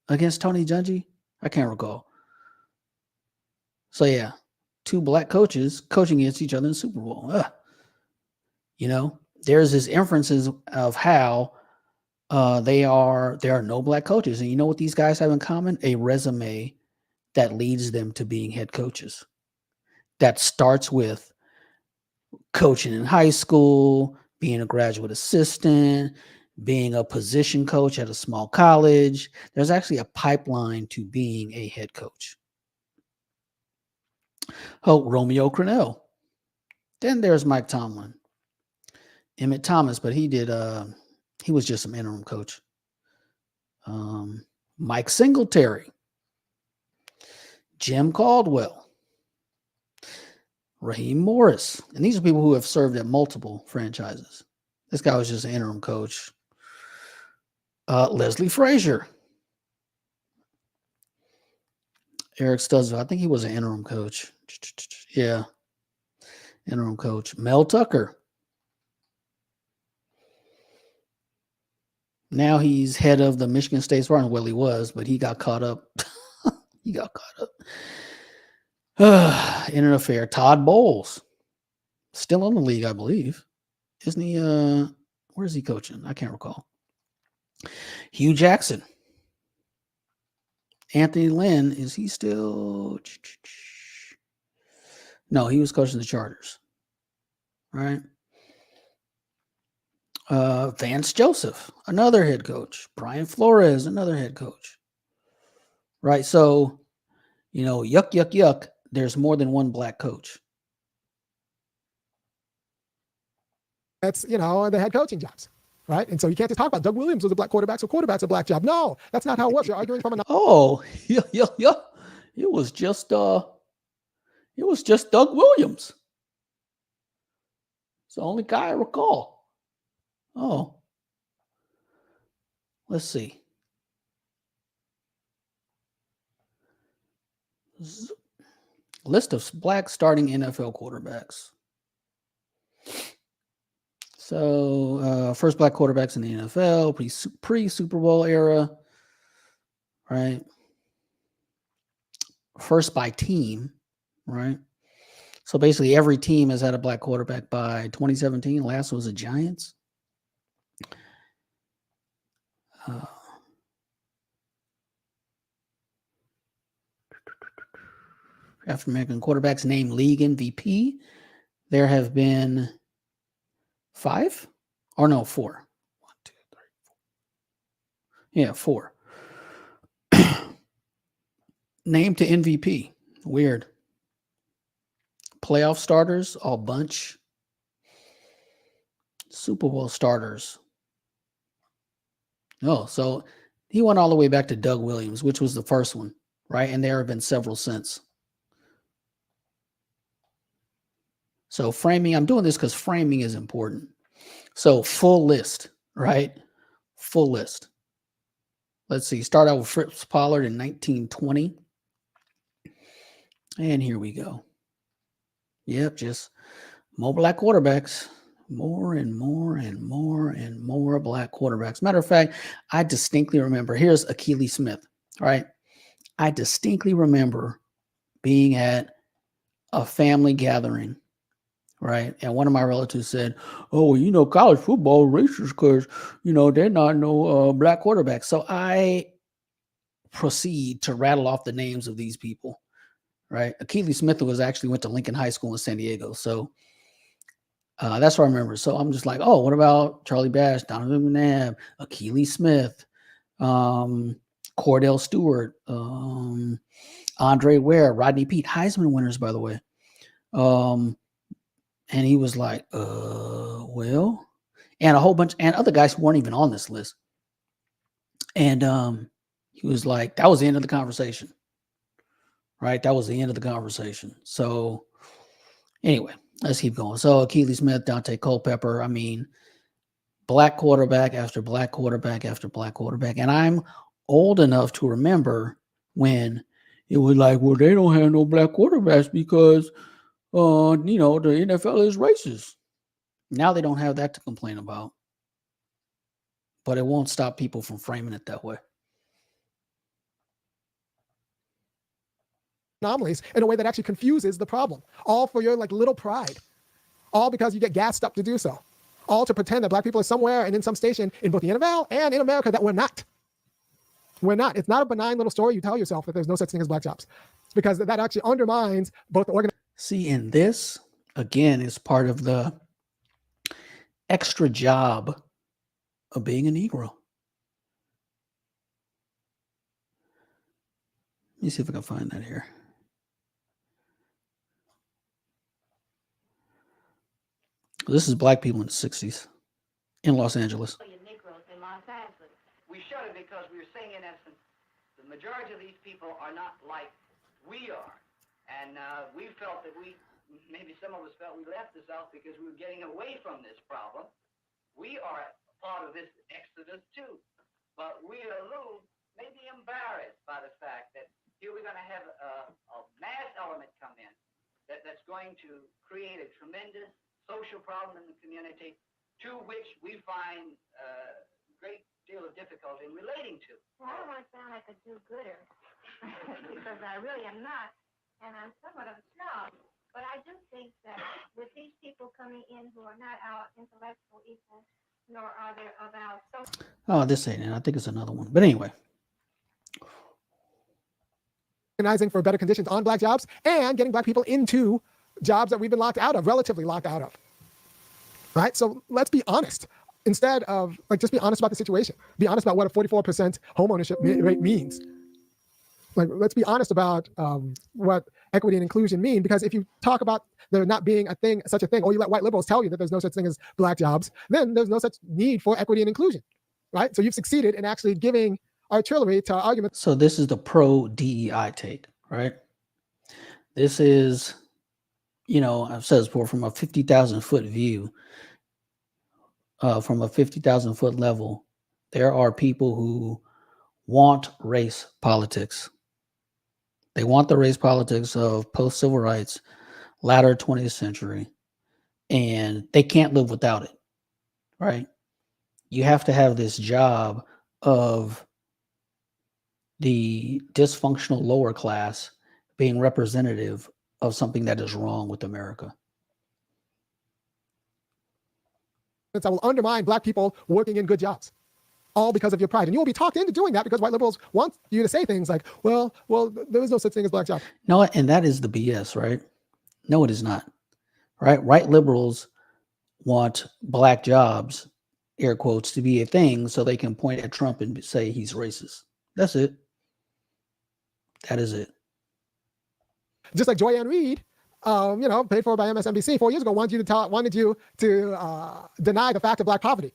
against Tony Dungy? I can't recall. So yeah, 2 black coaches coaching against each other in the Super Bowl. You know, there's this inferences of how there are no black coaches, and you know what these guys have in common? A resume that leads them to being head coaches. That starts with coaching in high school, being a graduate assistant, being a position coach at a small college. There's actually a pipeline to being a head coach. Oh, Romeo Crennel. Then there's Mike Tomlin. Emmett Thomas, but he was just some interim coach. Mike Singletary. Jim Caldwell. Raheem Morris. And these are people who have served at multiple franchises. This guy was just an interim coach. Leslie Frazier. Eric Studsville. I think he was an interim coach. Yeah. Interim coach. Mel Tucker. Now he's head of the Michigan State Spartans. Well, he was, but he got caught up. In an affair. Todd Bowles. Still in the league, I believe. Isn't he? Where's he coaching? I can't recall. Hugh Jackson. Anthony Lynn, is he still? No, he was coaching the Chargers. Right. Vance Joseph, another head coach. Brian Flores, another head coach. Right. So, you know, yuck. There's more than one black coach. That's, you know, the head coaching jobs. Right. And so you can't just talk about Doug Williams was a black quarterback, so quarterback's a black job. No, that's not how it works. You're arguing from an yeah. It was just Doug Williams. It's the only guy I recall. Oh. Let's see. List of black starting NFL quarterbacks. So, first black quarterbacks in the NFL, pre-Super Bowl era, right? First by team, right? So basically every team has had a black quarterback by 2017. Last was the Giants. African-American quarterbacks named league MVP. There have been 5 or no 4. 1, 2, 3, 4. Yeah, 4. Named to MVP. Weird. Playoff starters, all bunch. Super Bowl starters. Oh, so he went all the way back to Doug Williams, which was the first one, right? And there have been several since. So framing, I'm doing this because framing is important. So full list, right? Full list. Let's see. Start out with Fritz Pollard in 1920. And here we go. Yep, just more black quarterbacks. More and more and more and more black quarterbacks. Matter of fact, I distinctly remember, here's Akili Smith, right? I distinctly remember being at a family gathering, right? And one of my relatives said, oh, well, you know, college football racist because, you know, they're not no black quarterbacks. So I proceed to rattle off the names of these people, right? Akili Smith went to Lincoln High School in San Diego. So that's what I remember. So I'm just like, oh, what about Charlie Bash, Donovan McNabb, Akili Smith, Cordell Stewart, Andre Ware, Rodney Peete, Heisman winners, by the way. And he was like, well, and a whole bunch, and other guys who weren't even on this list. And he was like, that was the end of the conversation. right? That was the end of the conversation. So anyway, let's keep going. So Keely Smith, Dante Culpepper, I mean, black quarterback after black quarterback after black quarterback. And I'm old enough to remember when it was like, well, they don't have no black quarterbacks because, you know, the NFL is racist. Now they don't have that to complain about. But it won't stop people from framing it that way. Anomalies in a way that actually confuses the problem, all for your like little pride, all because you get gassed up to do so, all to pretend that black people are somewhere and in some station in both the NFL and in America that we're not. We're not. It's not a benign little story you tell yourself that there's no such thing as black jobs, because that actually undermines both the organization. See, and this again is part of the extra job of being a Negro. Let me see if I can find that here. This is black people in the 60s in Los Angeles. We shudder because we're saying, in essence, the majority of these people are not like we are. And we felt that maybe some of us felt we left the South because we were getting away from this problem. We are part of this exodus too. But we are a little maybe embarrassed by the fact that here we're going to have a mass element come in that's going to create a tremendous social problem in the community to which we find great deal of difficulty in relating to. Well, I don't want to sound like a do-gooder because I really am not, and I'm somewhat of a snob. But I do think that with these people coming in who are not our intellectual equals, nor are they of our social. Oh, this ain't it. I think it's another one. But anyway. Organizing for better conditions on black jobs and getting black people into jobs that we've been locked out of, relatively locked out of. Right? So let's be honest. Instead of just be honest about the situation. Be honest about what a 44% homeownership rate means. Let's be honest about what equity and inclusion mean, because if you talk about there not being such a thing, or you let white liberals tell you that there's no such thing as black jobs, then there's no such need for equity and inclusion, right? So you've succeeded in actually giving artillery to arguments. So this is the pro DEI take, right? This is, I've said this before, from a 50,000 foot view, from a 50,000 foot level, there are people who want race politics. They want the race politics of post-civil rights, latter 20th century, and they can't live without it, right? You have to have this job of the dysfunctional lower class being representative of something that is wrong with America. I will undermine black people working in good jobs, all because of your pride. And you will be talked into doing that because white liberals want you to say things like, well, there is no such thing as black jobs. No, and that is the BS, right? No, it is not, right? White liberals want black jobs, air quotes, to be a thing so they can point at Trump and say he's racist. That's it. That is it. Just like Joy Ann Reid, paid for by MSNBC 4 years ago, wanted you to deny the fact of black poverty.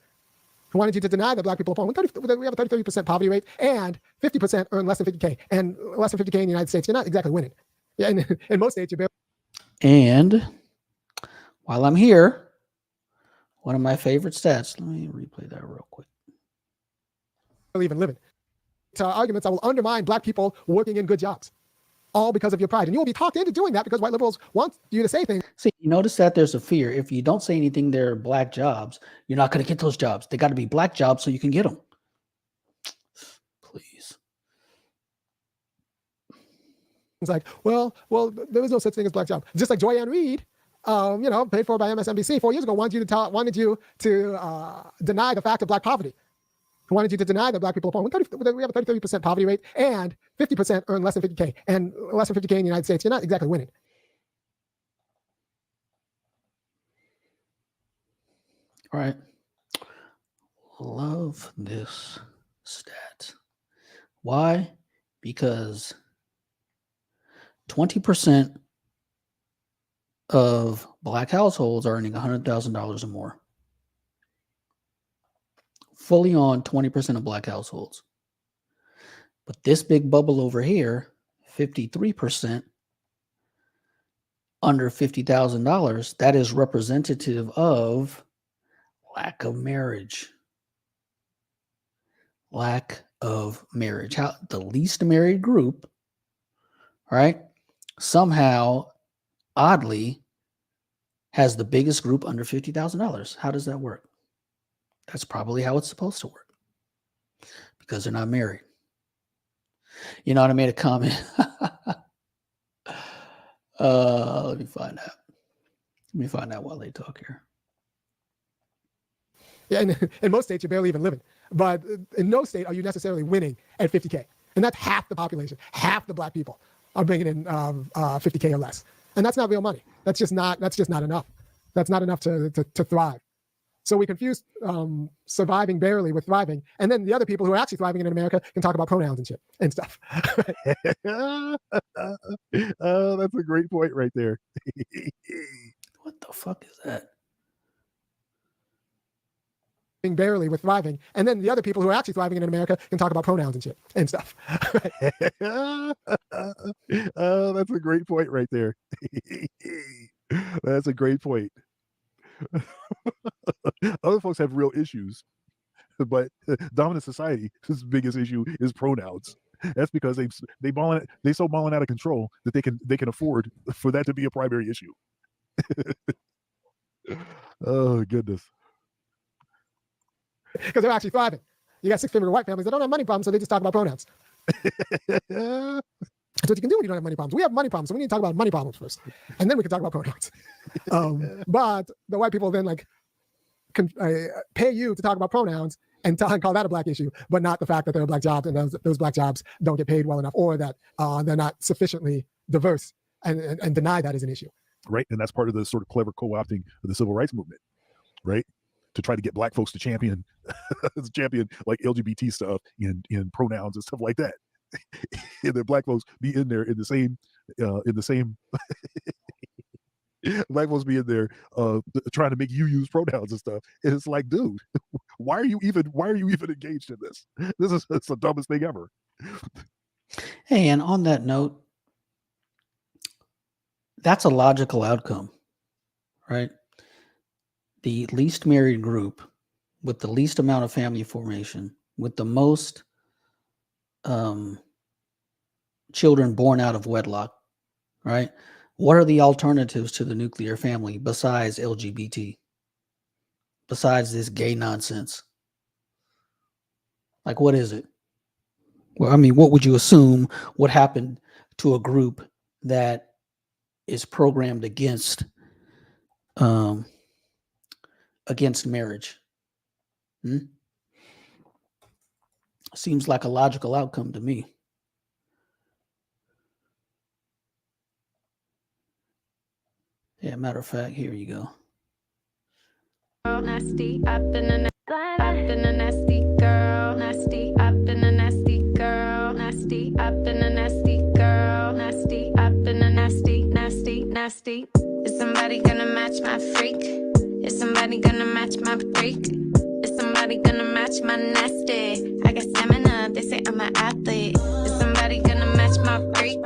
Wanted you to deny that black people are poor. We have a 33% poverty rate, and 50% earn less than 50K. And less than 50K in the United States, you're not exactly winning. Yeah, in most states, you're barely. And while I'm here, one of my favorite stats, let me replay that real quick. Even living. Arguments that will undermine black people working in good jobs, all because of your pride. And you will be talked into doing that because white liberals want you to say things. See, you notice that there's a fear. If you don't say anything, they're black jobs, you're not going to get those jobs. They got to be black jobs so you can get them. Please. It's like, well, there is no such thing as black job. Just like Joy Ann Reid, paid for by MSNBC 4 years ago, wanted you to deny the fact of black poverty. Wanted you to deny that black people are poor. We have a 33% poverty rate, and 50% earn less than 50K. And less than 50K in the United States, you're not exactly winning. All right. Love this stat. Why? Because 20% of black households are earning $100,000 or more. Fully on 20% of black households. But this big bubble over here, 53% under $50,000. That is representative of lack of marriage. Lack of marriage. How the least married group, right, somehow, oddly, has the biggest group under $50,000. How does that work? That's probably how it's supposed to work, because they're not married. You know what? I made a comment. Let me find out. Let me find out while they talk here. Yeah, in most states, you're barely even living. But in no state are you necessarily winning at 50K. And that's half the population. Half the black people are bringing in 50K or less. And that's not real money. That's just not enough. That's not enough to thrive. So we confuse surviving barely with thriving. And then the other people who are actually thriving in America can talk about pronouns and shit and stuff. Oh, that's a great point right there. What the fuck is that? Barely with thriving. And then the other people who are actually thriving in America can talk about pronouns and shit and stuff. Oh, that's a great point right there. That's a great point. Other folks have real issues, but dominant society's biggest issue is pronouns. That's because they so balling out of control that they can afford for that to be a primary issue. Oh goodness. Because they're actually thriving. You got six-figure white families that don't have money problems, so they just talk about pronouns. That's what you can do when you don't have money problems. We have money problems, so we need to talk about money problems first, and then we can talk about pronouns. But the white people then pay you to talk about pronouns and call that a black issue, but not the fact that there are black jobs and those black jobs don't get paid well enough, or that they're not sufficiently diverse, and deny that as an issue. Right, and that's part of the sort of clever co-opting of the civil rights movement, right? To try to get black folks to champion like LGBT stuff in pronouns and stuff like that. And then black folks be in there in the same black folks be in there trying to make you use pronouns and stuff. And it's like, dude, why are you even engaged in this? It's the dumbest thing ever. Hey, and on that note, that's a logical outcome, right? The least married group with the least amount of family formation, with the most children born out of wedlock, right? What are the alternatives to the nuclear family besides LGBT? Besides this gay nonsense? Like, what is it? Well, I mean, what would you assume would happen to a group that is programmed against marriage? Seems like a logical outcome to me. Yeah, matter of fact, here you go. Nasty, I've been a nasty girl. Nasty, I've been a nasty girl. Nasty, I've been a nasty girl. Nasty, I've been a nasty. Is somebody gonna match my freak? Is somebody gonna match my freak? Is somebody gonna match my nasty? I got stamina, they say I'm an athlete. Is somebody gonna match my freak?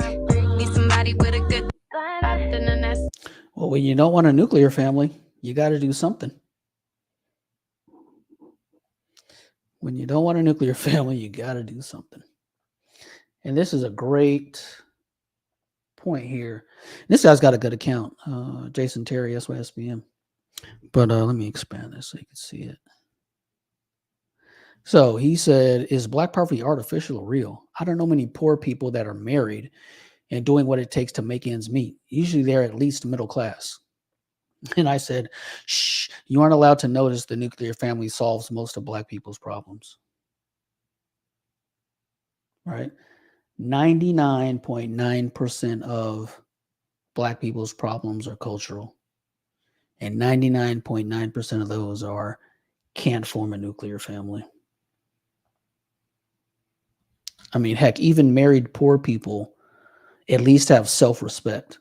Need somebody with a good. I've been a nasty. Well, when you don't want a nuclear family, you got to do something. When you don't want a nuclear family, you got to do something. And this is a great point here. This guy's got a good account, Jason Terry, SYSBM. But let me expand this so you can see it. So he said, is black poverty artificial or real? I don't know many poor people that are married and doing what it takes to make ends meet. Usually they're at least middle class. And I said, shh, you aren't allowed to notice the nuclear family solves most of black people's problems. Right? 99.9% of black people's problems are cultural. And 99.9% of those are can't form a nuclear family. I mean, heck, even married poor people at least have self-respect.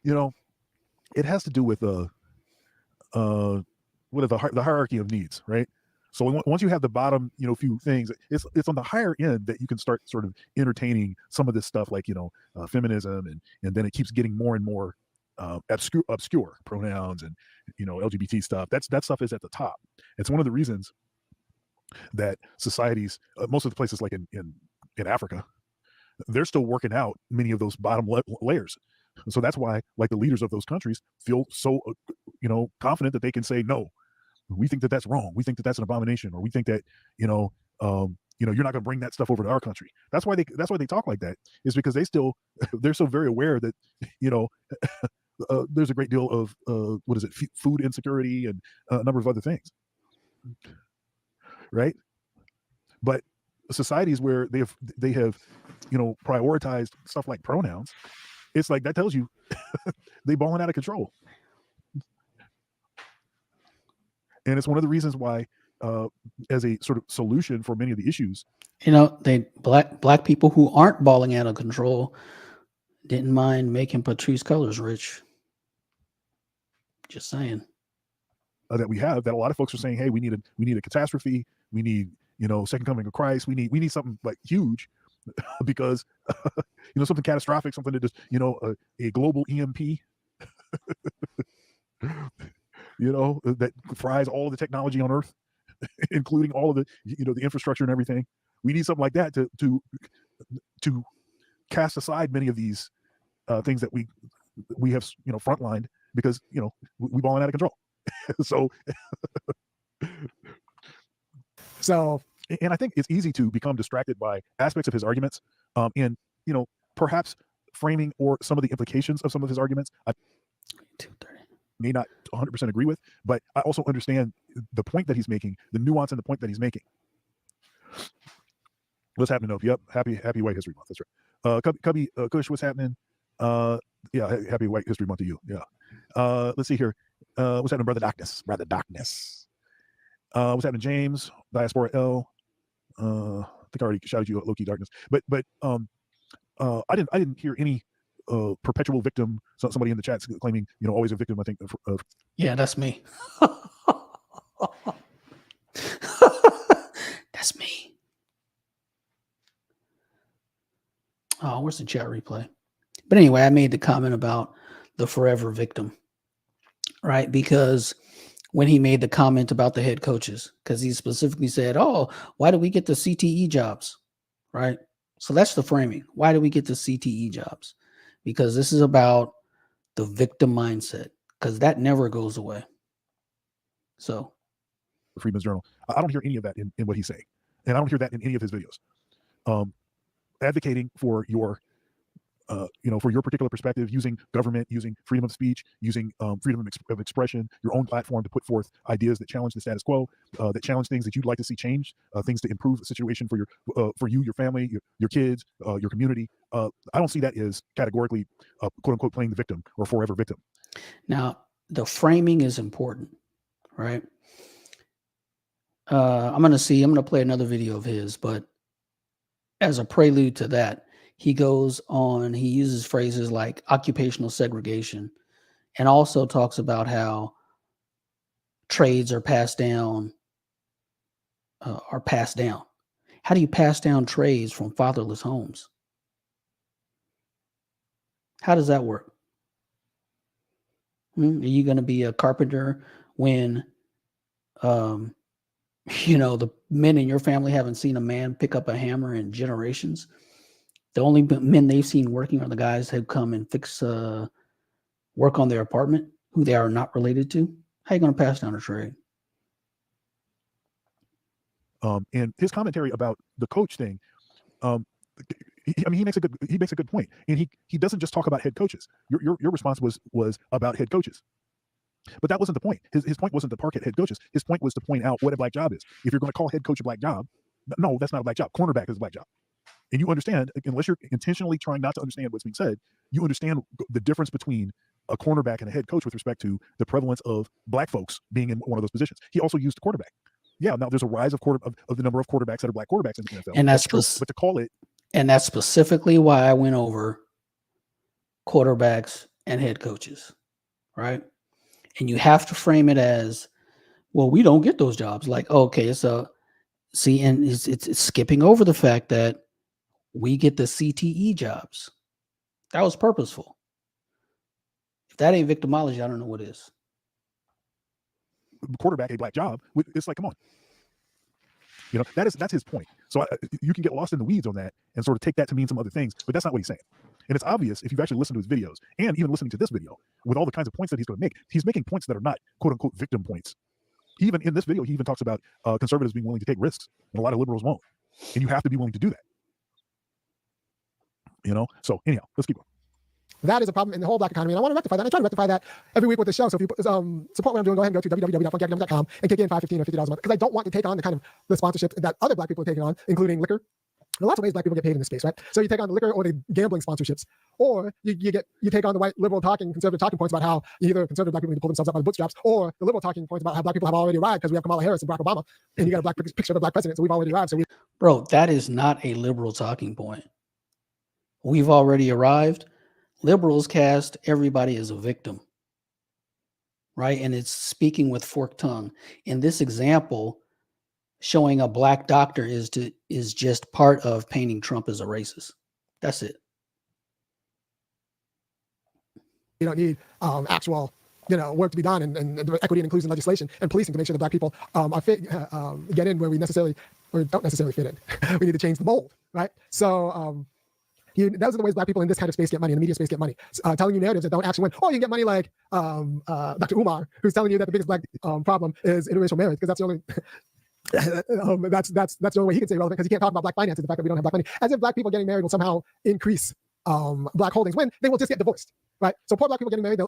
You know, it has to do with the hierarchy of needs, right? So once you have the bottom, few things, it's on the higher end that you can start sort of entertaining some of this stuff, like feminism, and then it keeps getting more and more obscure pronouns and LGBT stuff. That stuff is at the top. It's one of the reasons that societies, most of the places like in Africa, they're still working out many of those bottom layers. So that's why, like, the leaders of those countries feel so confident that they can say, no, we think that that's wrong, we think that that's an abomination, or we think that you're not going to bring that stuff over to our country. That's why they talk like that, is because they're so very aware that there's a great deal of food insecurity and a number of other things, right? But societies where they have prioritized stuff like pronouns, it's like that tells you they balling out of control. And it's one of the reasons why, as a sort of solution for many of the issues, black people who aren't balling out of control didn't mind making Patrisse Cullors rich. Just saying. That we have, that a lot of folks are saying, hey, we need a catastrophe, we need second coming of Christ, we need something like huge, because something catastrophic, something that just a global EMP that fries all of the technology on Earth, including all of the the infrastructure and everything. We need something like that to cast aside many of these things that we have frontlined, because we balling out of control. So and I think it's easy to become distracted by aspects of his arguments, and perhaps framing or some of the implications of some of his arguments I may not 100% agree with, but I also understand the point that he's making, the nuance in the point that he's making. What's happening, Nope? Yep, happy White History Month. That's right. Cubby Kush, what's happening? Yeah, happy White History Month to you. Yeah. Let's see here. What's happening, Brother Darkness? What's happening, James? Diaspora L. I think I already shouted you out, Low-Key Darkness. But I didn't hear any perpetual victim. So somebody in the chat claiming always a victim. I think of yeah, that's me. That's me. Oh, where's the chat replay? But anyway, I made the comment about the forever victim, right? Because when he made the comment about the head coaches, because he specifically said, oh, why do we get the CTE jobs, right? So that's the framing. Why do we get the CTE jobs? Because this is about the victim mindset, because that never goes away. So Freeman's Journal. I don't hear any of that in what he's saying. And I don't hear that in any of his videos. Advocating for your for your particular perspective, using government, using freedom of speech, using freedom of expression, your own platform to put forth ideas that challenge the status quo, that challenge things that you'd like to see changed, things to improve the situation for your family, your kids, your community. I don't see that as categorically, quote unquote, playing the victim or forever victim. Now, the framing is important, right? I'm going to play another video of his, but as a prelude to that, he uses phrases like occupational segregation, and also talks about how trades are passed down. How do you pass down trades from fatherless homes? How does that work? Are you going to be a carpenter when, the men in your family haven't seen a man pick up a hammer in generations? The only men they've seen working are the guys who come and fix work on their apartment, who they are not related to. How are you going to pass down a trade? And his commentary about the coach thing, he makes a good point, and he doesn't just talk about head coaches. Your response was about head coaches, but that wasn't the point. His point wasn't to park at head coaches. His point was to point out what a black job is. If you're going to call head coach a black job, no, that's not a black job. Cornerback is a black job. And you understand, unless you're intentionally trying not to understand what's being said, you understand the difference between a cornerback and a head coach with respect to the prevalence of black folks being in one of those positions. He also used quarterback. Yeah, now there's a rise of the number of quarterbacks that are black quarterbacks in the NFL. And that's true, but to call it, and that's specifically why I went over quarterbacks and head coaches, right? And you have to frame it as Well, we don't get those jobs. Like, okay, so see, and it's skipping over the fact that we get the CTE jobs. That was purposeful. If that ain't victimology, I don't know what is. Quarterback a black job. It's like, come on. You know, that's his point. So you can get lost in the weeds on that and sort of take that to mean some other things, but that's not what he's saying. And it's obvious if you've actually listened to his videos and even listening to this video with all the kinds of points that he's going to make. He's making points that are not quote unquote victim points. He even in this video, he even talks about conservatives being willing to take risks, and a lot of liberals won't. And you have to be willing to do that. You know. So anyhow, let's keep going. That is a problem in the whole black economy, and I want to rectify that. And I try to rectify that every week with the show. So if you support what I'm doing, go ahead and go to www.funkyacademic.com and kick in $5, $15, or $50 a month, because I don't want to take on the kind of the sponsorship that other black people are taking on, including liquor. There are lots of ways black people get paid in this space, right? So you take on the liquor or the gambling sponsorships, or you take on the white liberal conservative talking points about how either conservative black people need to pull themselves up by the bootstraps, or the liberal talking points about how black people have already arrived because we have Kamala Harris and Barack Obama, and you got a black picture of a black president, so we've already arrived. Bro, that is not a liberal talking point. We've already arrived. Liberals cast everybody as a victim, right? And it's speaking with forked tongue. In this example, showing a black doctor is just part of painting Trump as a racist. That's it. You don't need actual, work to be done and equity and inclusion legislation and policing to make sure that black people get in where we necessarily or don't necessarily fit in. We need to change the mold, right? So those are the ways black people in this kind of space get money, in the media space get money. Telling you narratives that don't actually win. Or you can get money like Dr. Umar, who's telling you that the biggest black problem is interracial marriage, because that's the only that's the only way he can stay relevant, because he can't talk about black finances, the fact that we don't have black money, as if black people getting married will somehow increase black holdings when they will just get divorced, right? So poor black people getting married.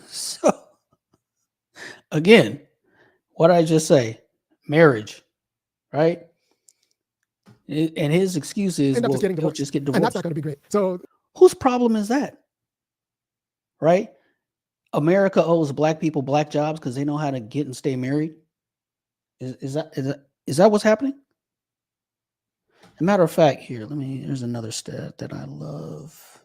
So again, what I just say, marriage, right? And his excuse is, well, he'll just get divorced. And that's not going to be great. So whose problem is that? Right? America owes black people black jobs because they know how to get and stay married. Is that what's happening? As a matter of fact, here's another stat that I love.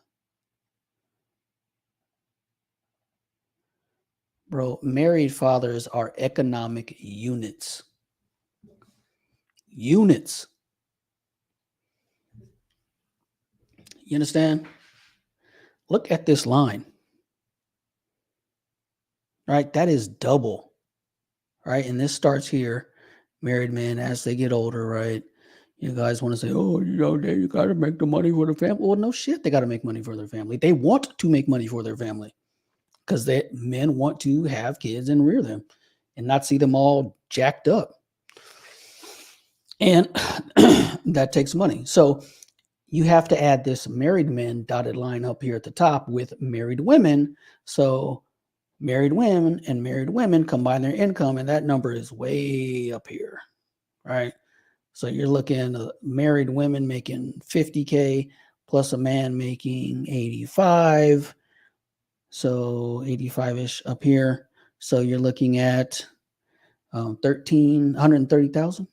Bro, married fathers are economic units. Units. You understand? Look at this line. Right? That is double. Right? And this starts here. Married men, as they get older, right? You guys want to say, oh, you got to make the money for the family. Well, no shit. They got to make money for their family. They want to make money for their family because men want to have kids and rear them and not see them all jacked up. And that takes money. So you have to add this married men dotted line up here at the top with married women. So married women and married women combine their income, and that number is way up here, right? So you're looking at married women making 50K plus a man making 85. So 85-ish up here. So you're looking at 130,000,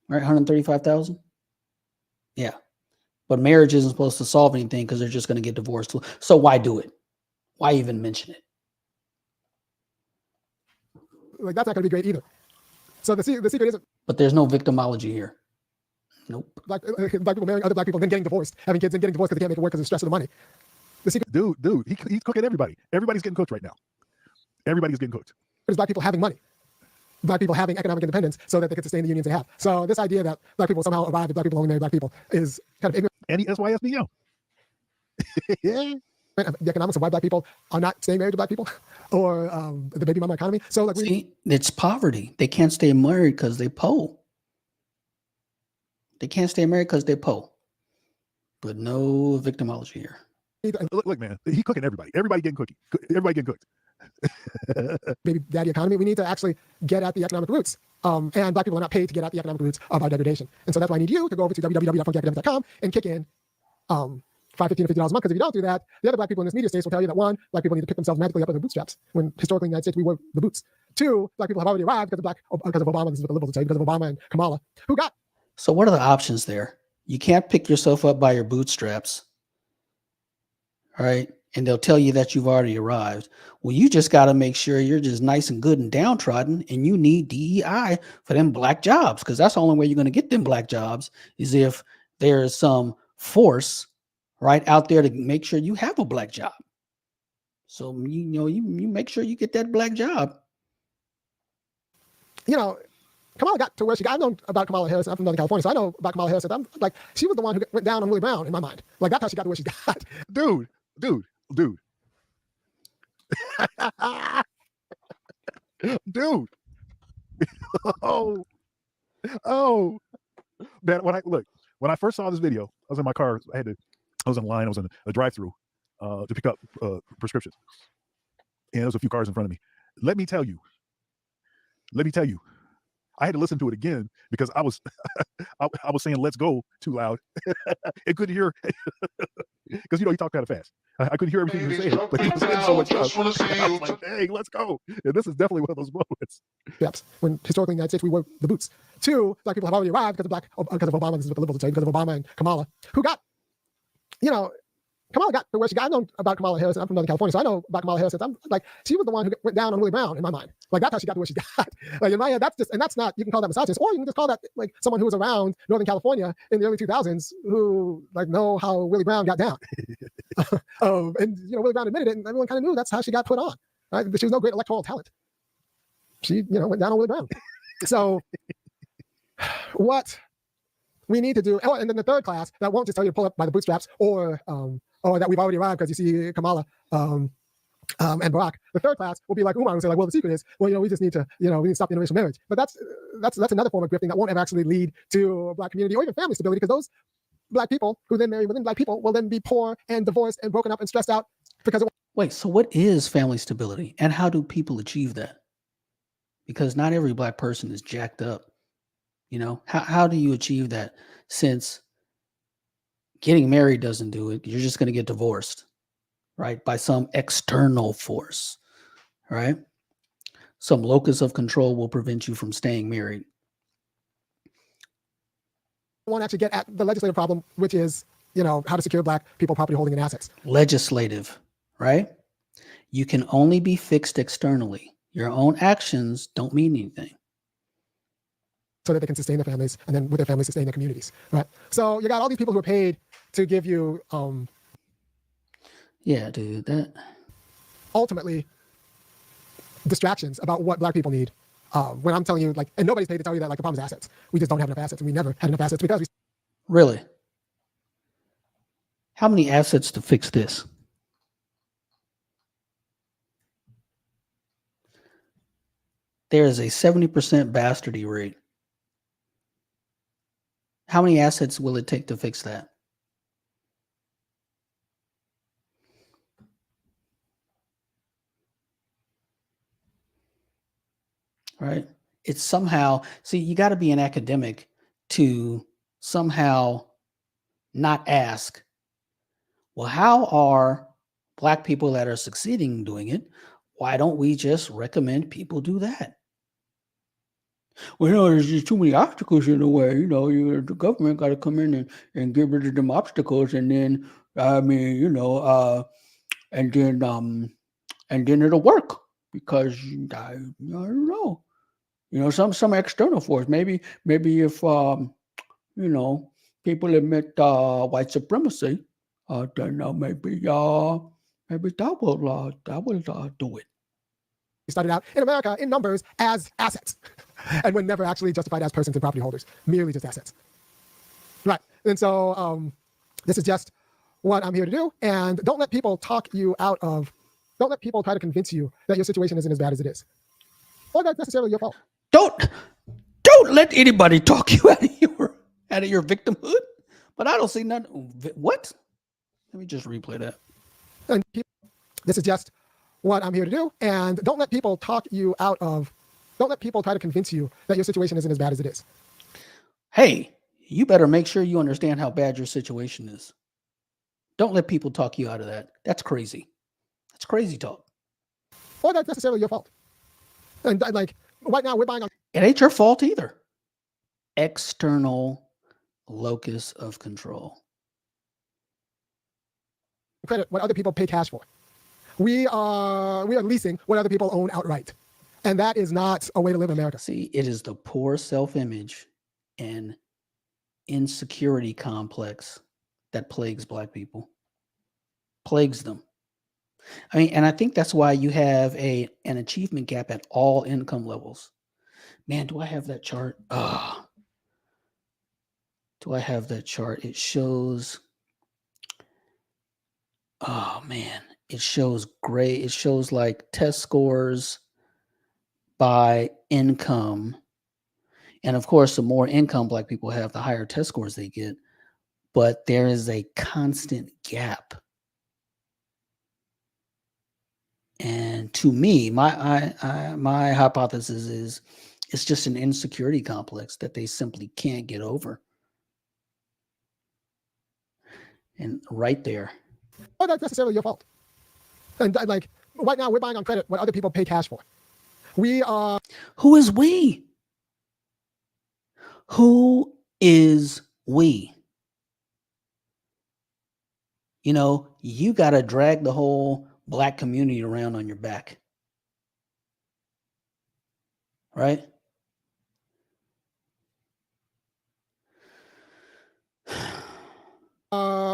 right? 135,000. Yeah. But marriage isn't supposed to solve anything because they're just going to get divorced. So why do it? Why even mention it? Like, that's not going to be great either. So the secret isn't. But there's no victimology here. Nope. Black people marrying other black people, then getting divorced, having kids, and getting divorced because they can't make it work because of the stress of the money. The secret, dude, he's cooking everybody. Everybody's getting cooked right now. Everybody's getting cooked. Is black people having money. Black people having economic independence so that they can sustain the unions they have. So this idea that black people somehow arrived at black people only marry black people is kind of ignorant. NESYSBO. Yeah. The economics of why black people are not staying married to black people, or the baby mama economy. So like, it's poverty. They can't stay married because they poor. They can't stay married because they're poor. But no victimology here. Look, man, he's cooking everybody. Everybody getting cookie. Everybody getting cooked. Baby daddy economy. We need to actually get at the economic roots. And black people are not paid to get at the economic roots of our degradation. And so that's why I need you to go over to www.funkyacademic.com and kick in $5, $15, or $50 a month. Because if you don't do that, the other black people in this media space will tell you that, one, black people need to pick themselves magically up in their bootstraps, when historically in the United States we were the boots. Two, black people have already arrived because of Obama. This is what the liberals will tell you, because of Obama and Kamala, who got. So what are the options there? You can't pick yourself up by your bootstraps. All right. and they'll tell you that you've already arrived. Well, you just got to make sure you're just nice and good and downtrodden, and you need DEI for them black jobs, because that's the only way you're going to get them black jobs is if there's some force right out there to make sure you have a black job. So you make sure you get that black job. Kamala got to where she got. I know about Kamala Harris. I'm from Northern California, so I know about Kamala Harris. I'm like, she was the one who went down on Willie Brown in my mind. Like, that's how she got to where she got. Dude. Dude. Oh. Man, when I first saw this video, I was in my car. I was in line. I was in a drive-through to pick up prescriptions, and there was a few cars in front of me. Let me tell you, I had to listen to it again because I was I was saying "let's go" too loud. I couldn't hear because you talk kind of fast. I couldn't hear everything you were saying. Like, he was saying so much stuff. I was like, "Hey, let's go!" And this is definitely one of those moments. Yes, when historically in the United States we wore the boots. 2, black people have already arrived because of Obama. This is what the liberals say, because of Obama and Kamala, who got, Kamala got to where she got. I know about Kamala Harris. I'm from Northern California, so I know about Kamala Harris. I'm like, she was the one who went down on Willie Brown in my mind. Like, that's how she got to where she got. Like, in my head, that's not, you can call that misogynist, or you can just call that like someone who was around Northern California in the early 2000s who like know how Willie Brown got down. And Willie Brown admitted it, and everyone kind of knew that's how she got put on. Right? But she was no great electoral talent. She went down on Willie Brown. So what we need to do, and then the third class that won't just tell you to pull up by the bootstraps, or that we've already arrived because you see Kamala and Barack. The third class will be like Umar, who say like, well, the secret is, well, we just need to, we need to stop the interracial marriage. But that's another form of grifting that won't ever actually lead to a black community or even family stability, because those black people who then marry within black people will then be poor and divorced and broken up and stressed out because. Wait, so what is family stability, and how do people achieve that? Because not every black person is jacked up. How do you achieve that, since getting married doesn't do it? You're just going to get divorced, right? By some external force, right? Some locus of control will prevent you from staying married. Want to actually get at the legislative problem, which is, how to secure black people property holding and assets. Legislative, right? You can only be fixed externally. Your own actions don't mean anything. So that they can sustain their families, and then with their families sustain their communities, right? So you got all these people who are paid to give you yeah, dude, that ultimately distractions about what black people need. When I'm telling you, like, and nobody's paid to tell you that, like, the problem is assets. We just don't have enough assets, and we never had enough assets because we. Really? How many assets to fix this? There is a 70% bastardy rate. How many assets will it take to fix that? Right? It's somehow, see, you got to be an academic to somehow not ask, well, how are black people that are succeeding doing it? Why don't we just recommend people do that? Well, there's just too many obstacles in the way. The government got to come in and get rid of them obstacles, and then, and then it'll work, because I don't know. Some external force. Maybe if people admit white supremacy, then maybe that will do it. We started out in America in numbers as assets, and were never actually justified as persons and property holders, merely just assets. Right. And so this is just what I'm here to do. And don't let people talk you out of. Don't let people try to convince you that your situation isn't as bad as it is, or that's necessarily your fault. Don't let anybody talk you out of your victimhood. But I don't see nothing. What? Let me just replay that. And this is just what I'm here to do. And don't let people talk you out of. Don't let people try to convince you that your situation isn't as bad as it is. Hey, you better make sure you understand how bad your situation is. Don't let people talk you out of that. That's crazy. That's crazy talk. Or that's necessarily your fault. And like right now, we're buying. It ain't your fault either. External locus of control. credit what other people pay cash for. We are leasing what other people own outright. And that is not a way to live in America. See, it is the poor self-image and insecurity complex that plagues Black people. Plagues them. I mean, and I think that's why you have an achievement gap at all income levels. Man, do I have that chart? Do I have that chart? It shows, oh man, it shows great. It shows like test scores by income. And of course, the more income Black people have, the higher test scores they get. But there is a constant gap. And to me, my hypothesis is it's just an insecurity complex that they simply can't get over. And right there. Oh, that's necessarily your fault. And like right now, we're buying on credit what other people pay cash for. We are. Who is we? Who is we? You know, you got to drag the whole Black community around on your back. Right?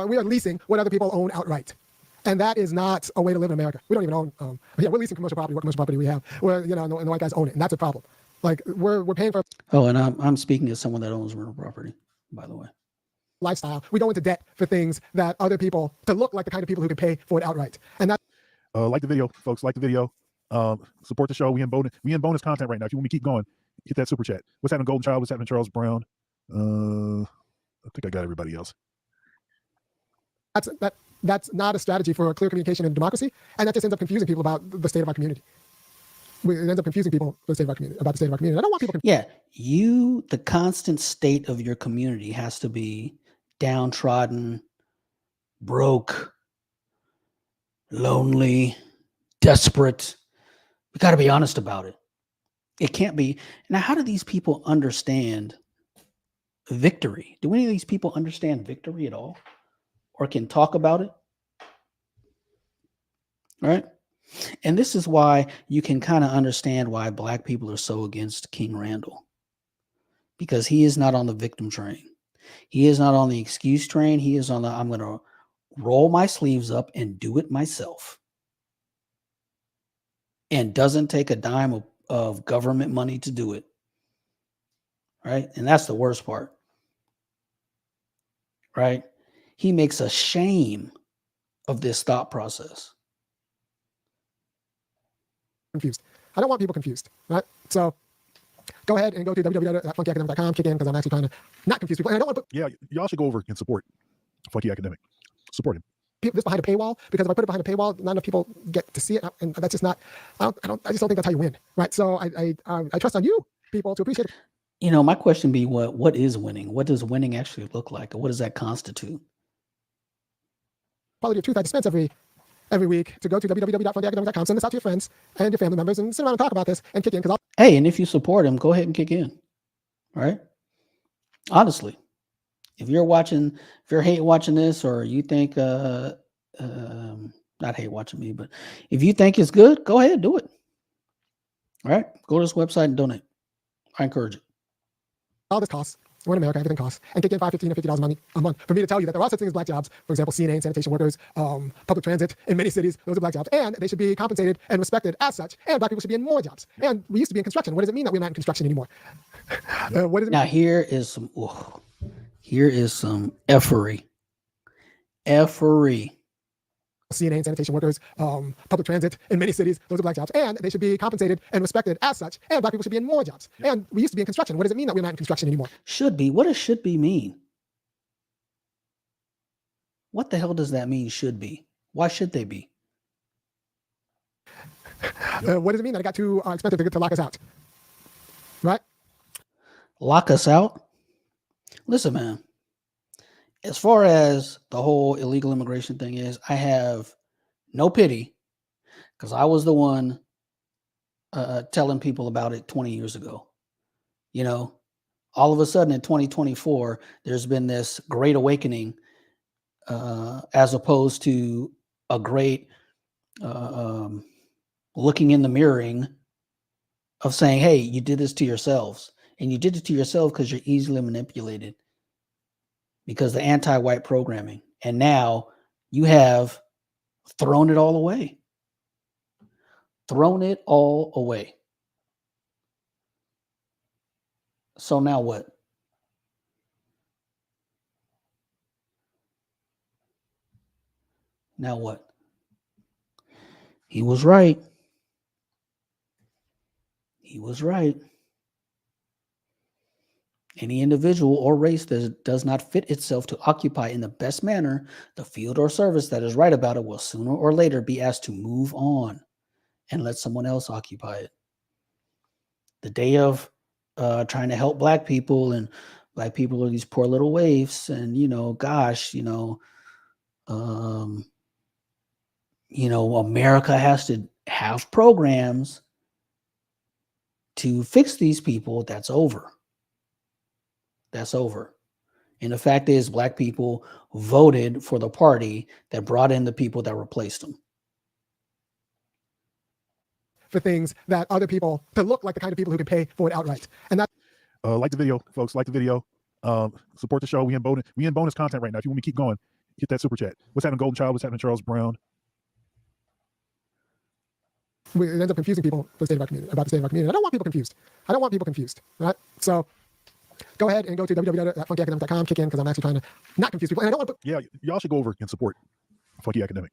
We are leasing what other people own outright. And that is not a way to live in America. We don't even own, yeah, we're leasing commercial property. What commercial property we have? Where, you know, and the white guys own it. And that's a problem. Like we're paying for. Oh, and I'm speaking as someone that owns real property, by the way. Lifestyle. We go into debt for things that other people, to look like the kind of people who can pay for it outright. And that. Like the video, folks. Like the video. Support the show. We in bonus content right now. If you want me to keep going, hit that super chat. What's happening, Golden Child? What's happening, Charles Brown? I think I got everybody else. That's not a strategy for clear communication and democracy, and that just ends up confusing people about the state of our community. It ends up confusing people about the state of our community. I don't want people. Yeah, the constant state of your community has to be downtrodden, broke, lonely, desperate. We got to be honest about it. It can't be. Now, how do these people understand victory? Do any of these people understand victory at all? Or can talk about it? Right? And this is why you can kind of understand why Black people are so against King Randall. Because he is not on the victim train. He is not on the excuse train. He is on the, I'm going to roll my sleeves up and do it myself. And doesn't take a dime of government money to do it. Right? And that's the worst part. Right? He makes a shame of this thought process. Confused. I don't want people confused, right? So go ahead and go to www.funkyacademic.com, kick in, because I'm actually trying to not confuse people. And I don't want to put. Yeah, y'all should go over and support Funky Academic. Support him. This behind a paywall, because if I put it behind a paywall, not enough people get to see it, and that's just not. I just don't think that's how you win, right? So I trust on you people to appreciate it. You know, my question be what is winning? What does winning actually look like? Or what does that constitute? Quality of truth I dispense every week to go to www.funkyacademic.com, send this out to your friends and your family members, and sit around and talk about this and kick in. Hey, and if you support him, go ahead and kick in. Right? Honestly, if you're hate watching this, or you think not hate watching me, but if you think it's good, go ahead, do it. All right, go to this website and donate. I encourage it. All this costs. We're in America, everything costs. And kick in $5, $15, or $50 a month for me to tell you that there are such things as Black jobs. For example, CNA, sanitation workers, public transit in many cities. Those are Black jobs, and they should be compensated and respected as such. And Black people should be in more jobs. And we used to be in construction. What does it mean that we're not in construction anymore? What does it now mean? Here is some effery. CNA, sanitation workers, public transit in many cities. Those are Black jobs, and they should be compensated and respected as such. And Black people should be in more jobs. And we used to be in construction. What does it mean that we're not in construction anymore? Should be. What does should be mean? What the hell does that mean? Should be. Why should they be? What does it mean that it got too expensive to lock us out? Right? Lock us out? Listen, man. As far as the whole illegal immigration thing is, I have no pity, because I was the one telling people about it 20 years ago. You know, all of a sudden in 2024, there's been this great awakening as opposed to a great looking in the mirroring of saying, hey, you did this to yourselves. And you did it to yourself because you're easily manipulated because the anti-white programming. And now you have thrown it all away. Thrown it all away. So now what? Now what? He was right. He was right. Any individual or race that does not fit itself to occupy in the best manner the field or service that is right about it will sooner or later be asked to move on and let someone else occupy it. The day of trying to help black people, and black people are these poor little waifs, and America has to have programs to fix these people. That's over. That's over. And the fact is, black people voted for the party that brought in the people that replaced them. For things that other people, to look like the kind of people who can pay for it outright. And that. Like the video, folks. Like the video. Support the show. We in bonus content right now. If you want me to keep going, hit that super chat. What's happening, Golden Child? What's happening, Charles Brown? We end up confusing people about the state of our community. I don't want people confused. Right? So go ahead and go to www.funkyacademic.com, kick in, because I'm actually trying to not confuse people. And I don't want to put. Yeah, y'all should go over and support Funky Academic.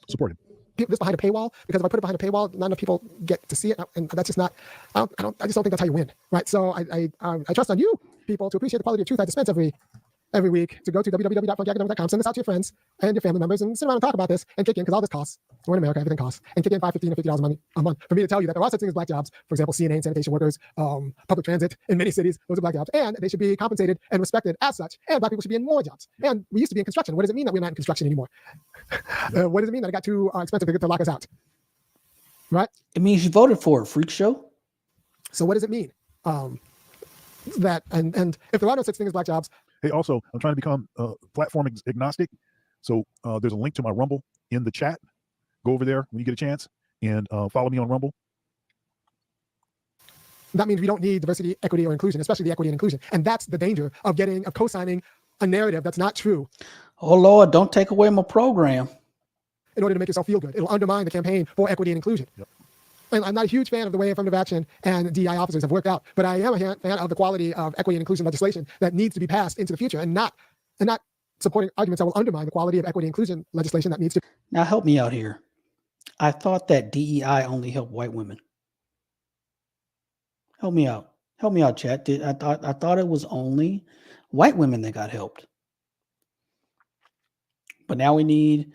Support him. This behind a paywall, because if I put it behind a paywall, not enough people get to see it, and that's just not. I just don't think that's how you win, right? So I trust on you people to appreciate the quality of truth I dispense every week, to go to www.funkyacademic.com, send this out to your friends and your family members, and sit around and talk about this and kick in, because all this costs. We're in America, everything costs, and kick in $5, $15, or $50 a month for me to tell you that there are such things as black jobs. For example, CNA, sanitation workers, public transit in many cities, those are black jobs, and they should be compensated and respected as such. And black people should be in more jobs. And we used to be in construction. What does it mean that we're not in construction anymore? What does it mean that it got too expensive to lock us out? Right? It means you voted for a freak show. So what does it mean? That and if there are no such thing as black jobs. Hey, also, I'm trying to become platform agnostic. So there's a link to my Rumble in the chat. Go over there when you get a chance and follow me on Rumble. That means we don't need diversity, equity, or inclusion, especially the equity and inclusion. And that's the danger of co-signing a narrative that's not true. Oh, Lord, don't take away my program. In order to make yourself feel good. It'll undermine the campaign for equity and inclusion. Yep. And I'm not a huge fan of the way affirmative action and DEI officers have worked out, but I am a fan of the quality of equity and inclusion legislation that needs to be passed into the future, and not supporting arguments that will undermine the quality of equity and inclusion legislation that needs to. Now help me out here. I thought that DEI only helped white women. Help me out. Help me out, chat. I thought it was only white women that got helped. But now we need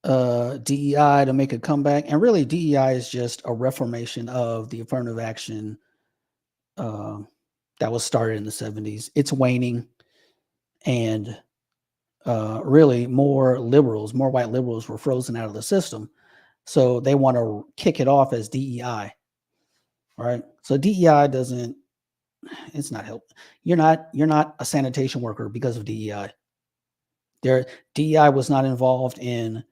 DEI to make a comeback. And really, DEI is just a reformation of the affirmative action that was started in the 70s. It's waning. And really, more white liberals were frozen out of the system. So they want to kick it off as DEI. Right? So DEI it's not help. You're not a sanitation worker because of DEI. DEI was not involved in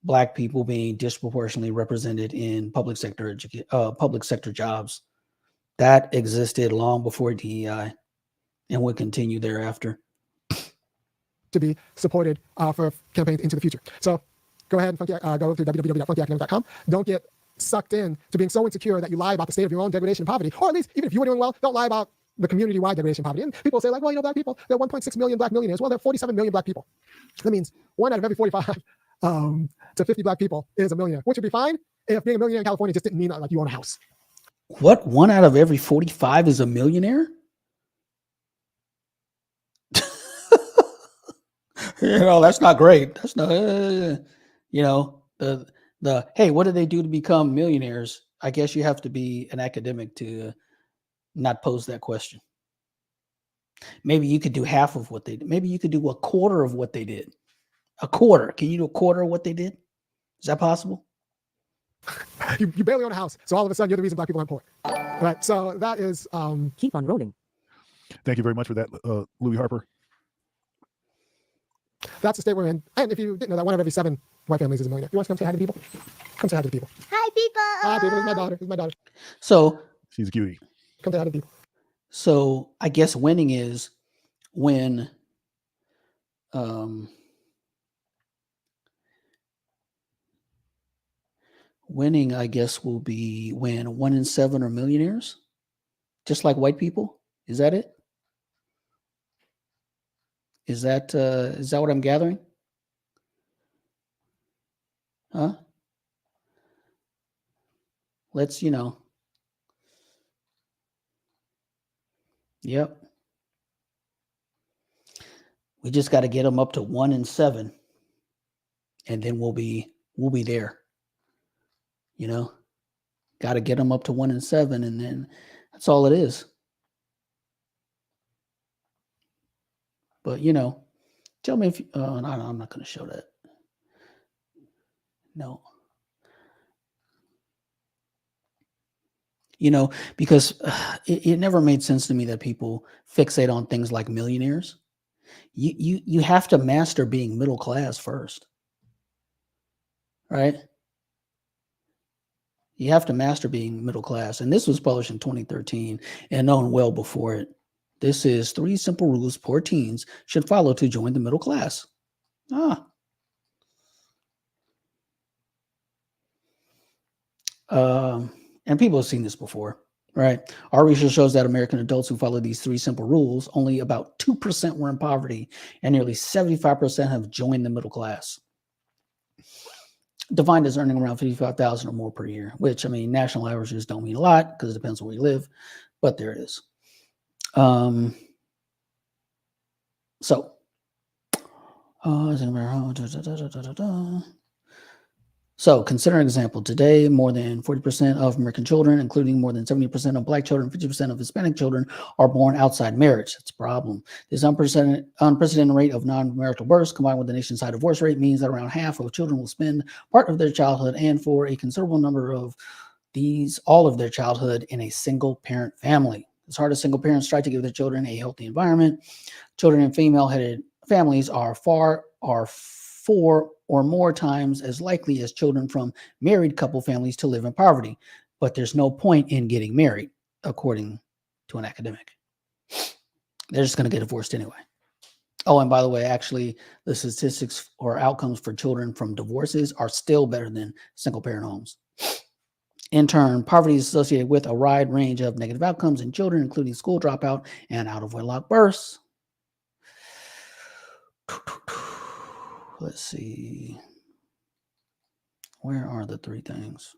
Black people being disproportionately represented in public sector jobs. That existed long before DEI and would continue thereafter. To be supported for campaigns into the future. So go ahead and go to www.funkyacademic.com. Don't get sucked in to being so insecure that you lie about the state of your own degradation and poverty, or at least even if you were doing well, don't lie about the community-wide degradation and poverty. And people say, like, well, black people, there are 1.6 million black millionaires. Well, there are 47 million black people. That means 1 out of every 45 to 50 black people is a millionaire, which would be fine if being a millionaire in California just didn't mean like you own a house. What? 1 out of every 45 is a millionaire? That's not great. That's not, the hey, what do they do to become millionaires? I guess you have to be an academic to not pose that question. Maybe you could do half of what they did. Maybe you could do a quarter of what they did. A quarter. Can you do a quarter of what they did? Is that possible? You barely own a house, so all of a sudden you're the reason black people aren't poor. Right. So that is keep on rolling. Thank you very much for that, Louis Harper. That's the state we're in. And if you didn't know that, 1 out of every 7 white families is a millionaire. You want to come say hi to people? Come say hi to the people. Hi, people. Hi, people. This is my daughter. This is my daughter. So She's a cutie. Come say hi to the people. So I guess winning is when winning, I guess, will be when 1 in 7 are millionaires, just like white people. Is that it? Is that what I'm gathering? Huh? Let's, Yep. We just got to get them up to 1 in 7, and then we'll be there. Got to get them up to 1 in 7, and then that's all it is. But tell me if no, I'm not going to show that. No. Because it never made sense to me that people fixate on things like millionaires. You have to master being middle class first, right? You have to master being middle class. And this was published in 2013 and known well before it. This is 3 simple rules poor teens should follow to join the middle class. And people have seen this before, right? Our research shows that American adults who follow these 3 simple rules, only about 2% were in poverty, and nearly 75% have joined the middle class. Defined as earning around $55,000 or more per year, which, national averages don't mean a lot because it depends on where you live, but there it is. So consider an example. Today, more than 40% of American children, including more than 70% of Black children, 50% of Hispanic children, are born outside marriage. That's a problem. This unprecedented rate of non-marital births, combined with the nation's high divorce rate, means that around half of children will spend part of their childhood, and for a considerable number of these, all of their childhood, in a single-parent family. As hard as single parents try to give their children a healthy environment, children in female-headed families are 4 or more times as likely as children from married couple families to live in poverty. But there's no point in getting married, according to an academic. They're just going to get divorced anyway. Oh, and by the way, actually, the statistics or outcomes for children from divorces are still better than single-parent homes. In turn, poverty is associated with a wide range of negative outcomes in children, including school dropout and out-of-wedlock births. Let's see. Where are the 3 things?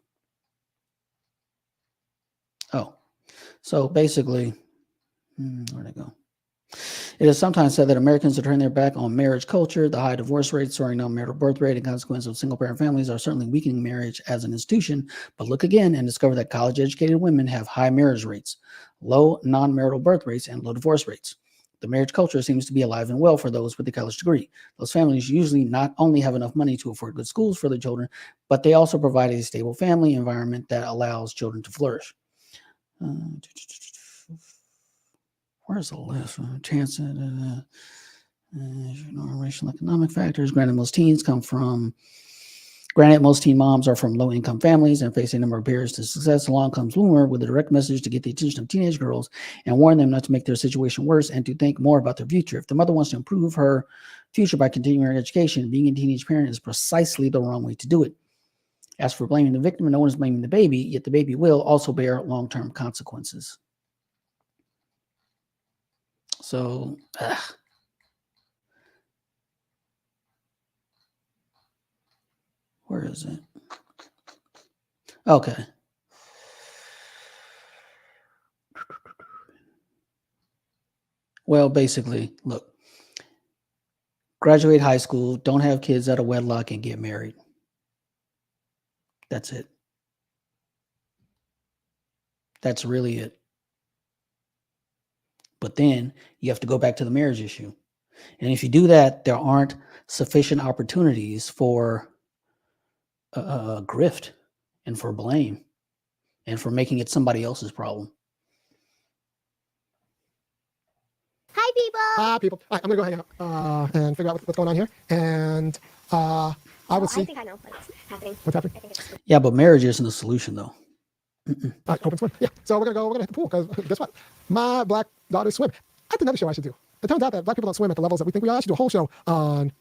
Oh, so basically, where'd it go? It is sometimes said that Americans are turning their back on marriage culture. The high divorce rate, soaring non-marital birth rate, and consequences of single-parent families are certainly weakening marriage as an institution. But look again and discover that college-educated women have high marriage rates, low non-marital birth rates, and low divorce rates. The marriage culture seems to be alive and well for those with a college degree. Those families usually not only have enough money to afford good schools for their children, but they also provide a stable family environment that allows children to flourish. Where's the list? Chances, racial economic factors. Granted, most teen moms are from low-income families and face a number of barriers to success. Along comes Bloomer with a direct message to get the attention of teenage girls and warn them not to make their situation worse and to think more about their future. If the mother wants to improve her future by continuing her education, being a teenage parent is precisely the wrong way to do it. As for blaming the victim, no one is blaming the baby, yet the baby will also bear long-term consequences. So, where is it? Okay. Well, basically, look, graduate high school, don't have kids out of wedlock, and get married. That's it. That's really it. But then you have to go back to the marriage issue. And if you do that, there aren't sufficient opportunities for grift and for blame and for making it somebody else's problem. Hi, people. All right, I'm going to go hang out and figure out what's going on here. And I would see. I think I know what's happening. What's happening? I think it's Yeah, but marriage isn't the solution, though. All right, open swim. Yeah. So we're gonna hit the pool because guess what? My black daughters swim. That's another show I should do. It turns out that black people don't swim at the levels that we think we are. I should do a whole show on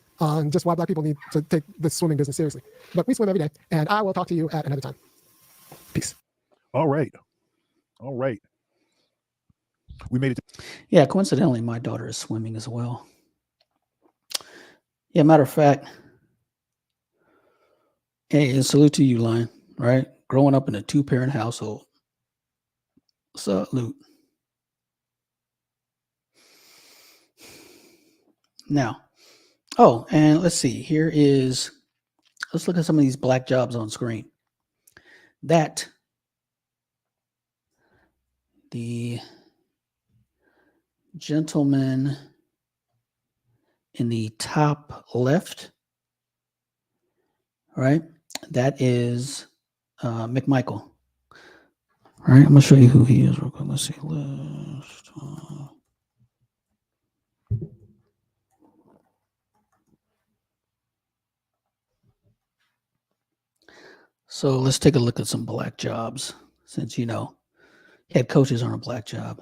just why black people need to take the swimming business seriously. But we swim every day, and I will talk to you at another time. Peace. All right. We made it. Yeah, coincidentally, my daughter is swimming as well. Yeah, matter of fact, hey, and salute to you, Lion, right? Growing up in a 2-parent household. Salute. Now, oh, and let's see. Let's look at some of these black jobs on screen. That the gentleman in the top left, right? That is McMichael. All right, I'm gonna show you who he is real quick. Let's see. Left. So let's take a look at some black jobs, since head coaches aren't a black job.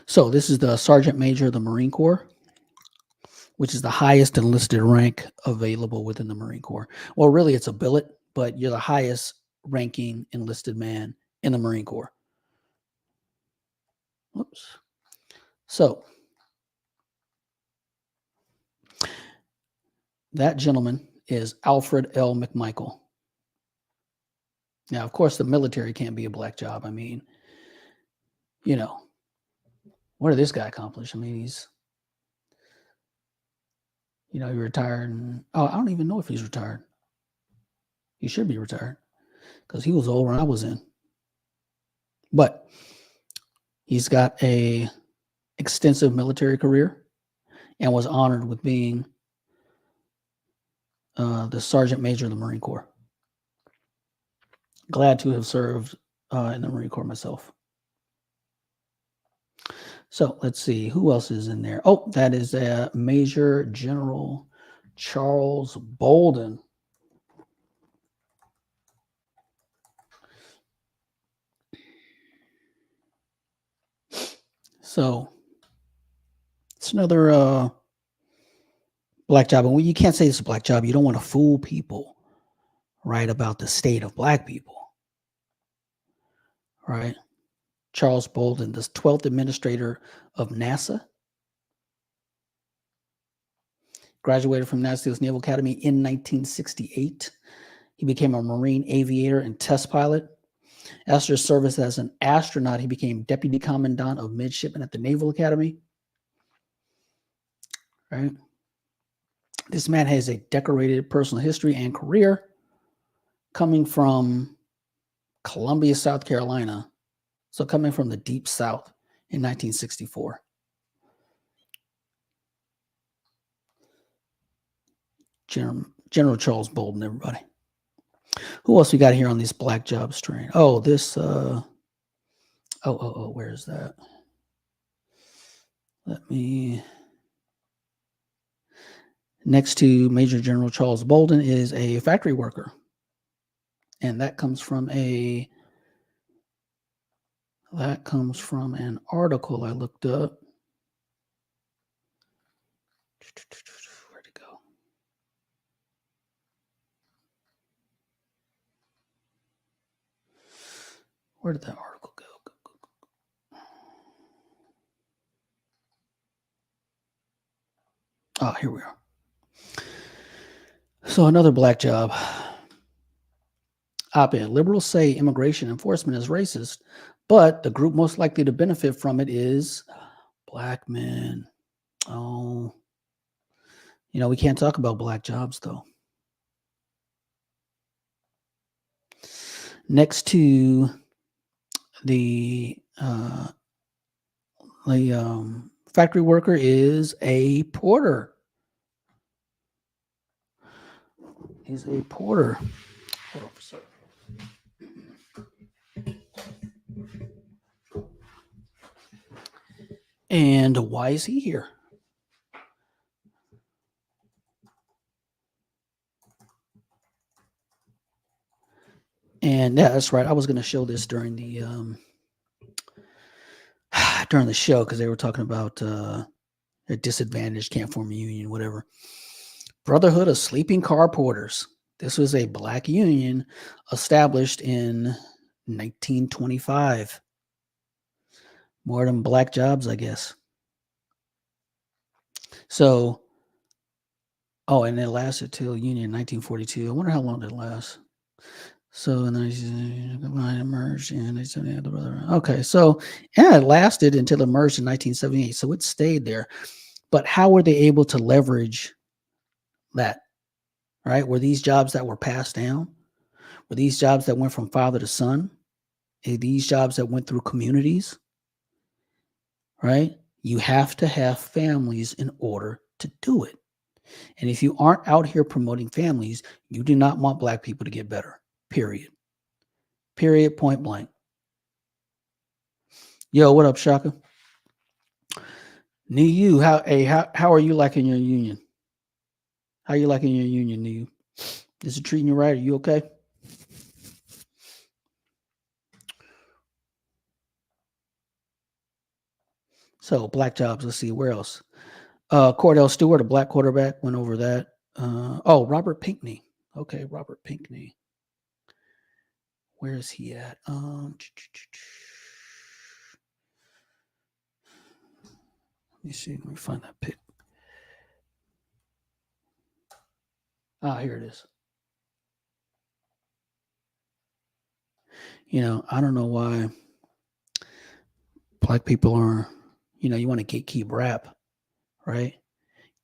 So this is the Sergeant Major of the Marine Corps, which is the highest enlisted rank available within the Marine Corps. Well, really, it's a billet, but you're the highest ranking enlisted man in the Marine Corps. Whoops. So that gentleman is Alfred L. McMichael. Now, of course, the military can't be a black job. I mean, what did this guy accomplish? I mean, he retired. I don't even know if he's retired. He should be retired because he was old when I was in. But he's got a extensive military career and was honored with being the Sergeant Major of the Marine Corps. Glad to have served in the Marine Corps myself. So let's see, who else is in there? Oh, that is Major General Charles Bolden. So it's another black job. And you can't say it's a black job. You don't want to fool people, right, about the state of black people, right? Charles Bolden, the 12th administrator of NASA. Graduated from United States Naval Academy in 1968. He became a Marine aviator and test pilot. After his service as an astronaut, he became Deputy Commandant of Midshipmen at the Naval Academy. Right? This man has a decorated personal history and career, coming from Columbia, South Carolina. So coming from the Deep South in 1964. General Charles Bolden, everybody. Who else we got here on this black job strain? Oh, this, where is that? Next to Major General Charles Bolden is a factory worker. And that comes from an article I looked up. Where'd it go? Where did that article go? Oh, here we are. So another black job. Op-ed. Liberals say immigration enforcement is racist, but the group most likely to benefit from it is black men. Oh, we can't talk about black jobs, though. Next to the factory worker is a porter. He's a porter. Hold on for a second. And why is he here? And yeah, that's right. I was going to show this during the show because they were talking about a disadvantaged can't form a union, whatever. Brotherhood of Sleeping Car Porters. This was a black union established in 1925. More than black jobs, I guess. So, and it lasted till union in 1942. I wonder how long it lasts. So, and then it emerged in 1978. Okay, so yeah, it lasted until it emerged in 1978. So it stayed there. But how were they able to leverage that? Right? Were these jobs that were passed down? Were these jobs that went from father to son? Are these jobs that went through communities? Right? You have to have families in order to do it. And if you aren't out here promoting families, you do not want black people to get better. Period. Period. Point blank. Yo, what up, Shaka? Niu, how are you liking your union? How you liking your union, Niu? Is it treating you right? Are you okay? So black jobs. Let's see where else. Cordell Stewart, a black quarterback, went over that. Robert Pinckney. Okay, Robert Pinckney. Where is he at? Let me see. Let me find that pic. Here it is. I don't know why black people are, you want to gatekeep rap, right?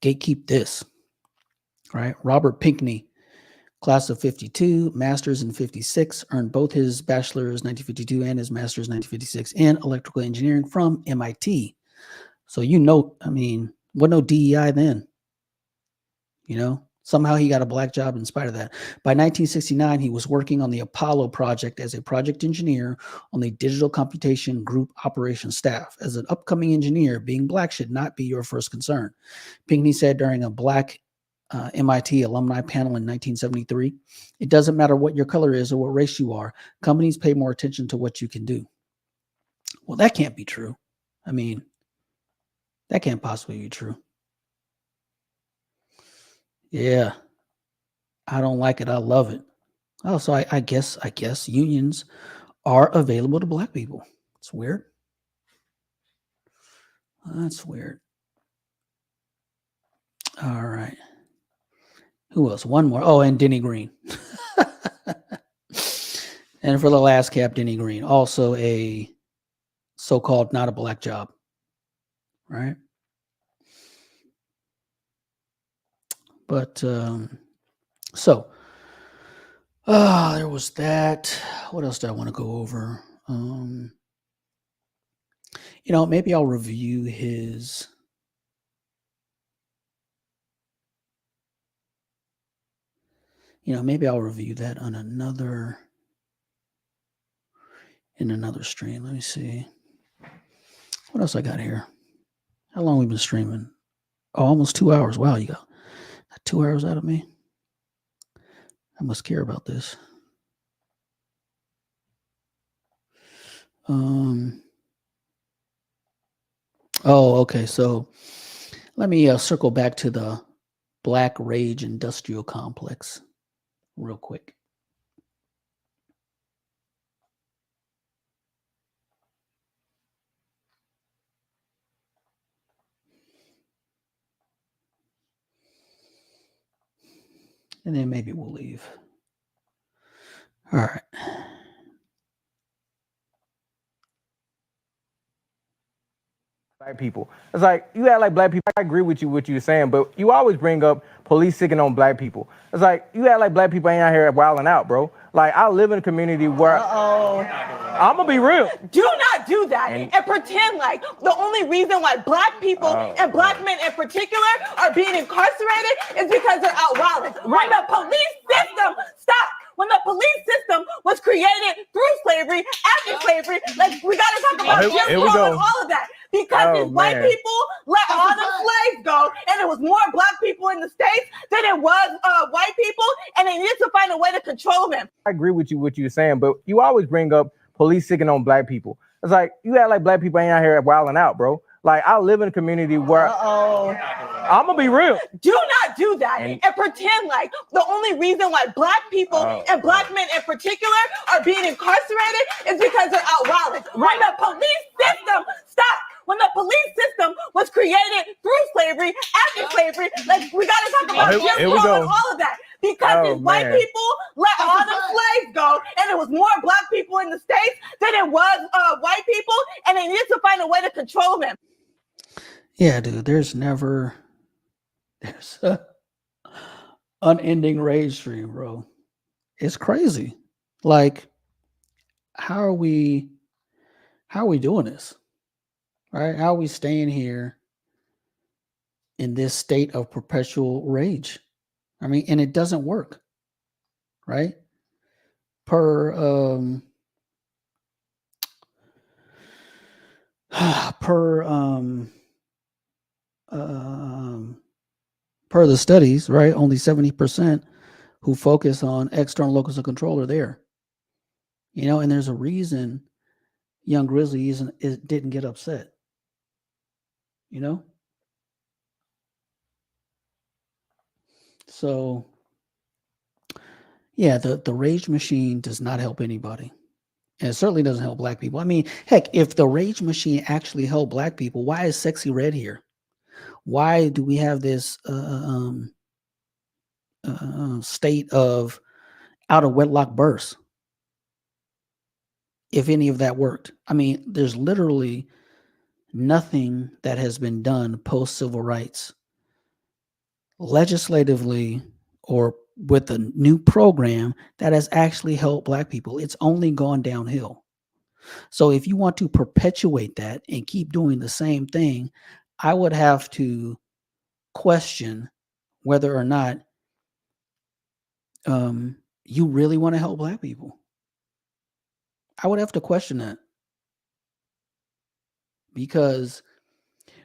Gatekeep this, right? Robert Pinckney, class of 52, master's in 56, earned both his bachelor's 1952 and his master's 1956 in electrical engineering from MIT. So, what no DEI then? Somehow he got a black job in spite of that. By 1969, he was working on the Apollo project as a project engineer on the digital computation group operations staff. As an upcoming engineer, being black should not be your first concern. Pinckney said during a black MIT alumni panel in 1973, it doesn't matter what your color is or what race you are. Companies pay more attention to what you can do. Well, that can't be true. That can't possibly be true. Yeah. I don't like it. I love it. Oh, so I guess unions are available to black people. It's weird. That's weird. All right. Who else? One more. Oh, and Denny Green. And for the last cap, Denny Green, also a so-called not a black job. Right? But there was that. What else do I want to go over? Maybe I'll review his. Maybe I'll review that on another stream. Let me see. What else I got here? How long we been streaming? Oh, almost 2 hours. Wow, you got 2 hours out of me. I must care about this. Okay. So let me circle back to the Black Rage Industrial Complex real quick. And then maybe we'll leave. All right. Black people. It's like you act like black people. I agree with you what you're saying, but you always bring up police sicking on black people. It's like you act like black people ain't out here wilding out, bro. Like I live in a community where I'm gonna be real. Do not do that and pretend like the only reason why black people and black men in particular are being incarcerated is because they're out wilding. When the police system when the police system was created through slavery, after slavery, like we gotta talk about Jim Crow and all of that. Because these white people let all the slaves go, and it was more black people in the States than it was white people, and they needed to find a way to control them. I agree with you what you're saying, but you always bring up police sicking on black people. It's like you act like black people ain't out here wilding out, bro. Like I live in a community where I'm gonna be real. Do not do that and pretend like the only reason why black people and black men in particular are being incarcerated is because they're out wilding. When the police system when the police system was created through slavery, after slavery, like we gotta talk about Jim Crow and all of that. Because these white people let all the slaves go, and it was more black people in the States than it was white people, and they needed to find a way to control them. Yeah, dude, there's a unending rage stream, bro. It's crazy. Like, how are we doing this? Right? How are we staying here in this state of perpetual rage? I mean, and it doesn't work, right? Per the studies, right? Only 70% who focus on external locus of control are there. You know, and there's a reason Young Grizzly didn't get upset. You know? So yeah, the rage machine does not help anybody. And it certainly doesn't help black people. I mean, heck, if the rage machine actually helped black people, why is Sexy Red here? Why do we have this state of out of wedlock births? If any of that worked. I mean, there's literally nothing that has been done post civil rights legislatively or with a new program that has actually helped black people. It's only gone downhill. So if you want to perpetuate that and keep doing the same thing, I would have to question whether or not you really want to help black people. I would have to question that, because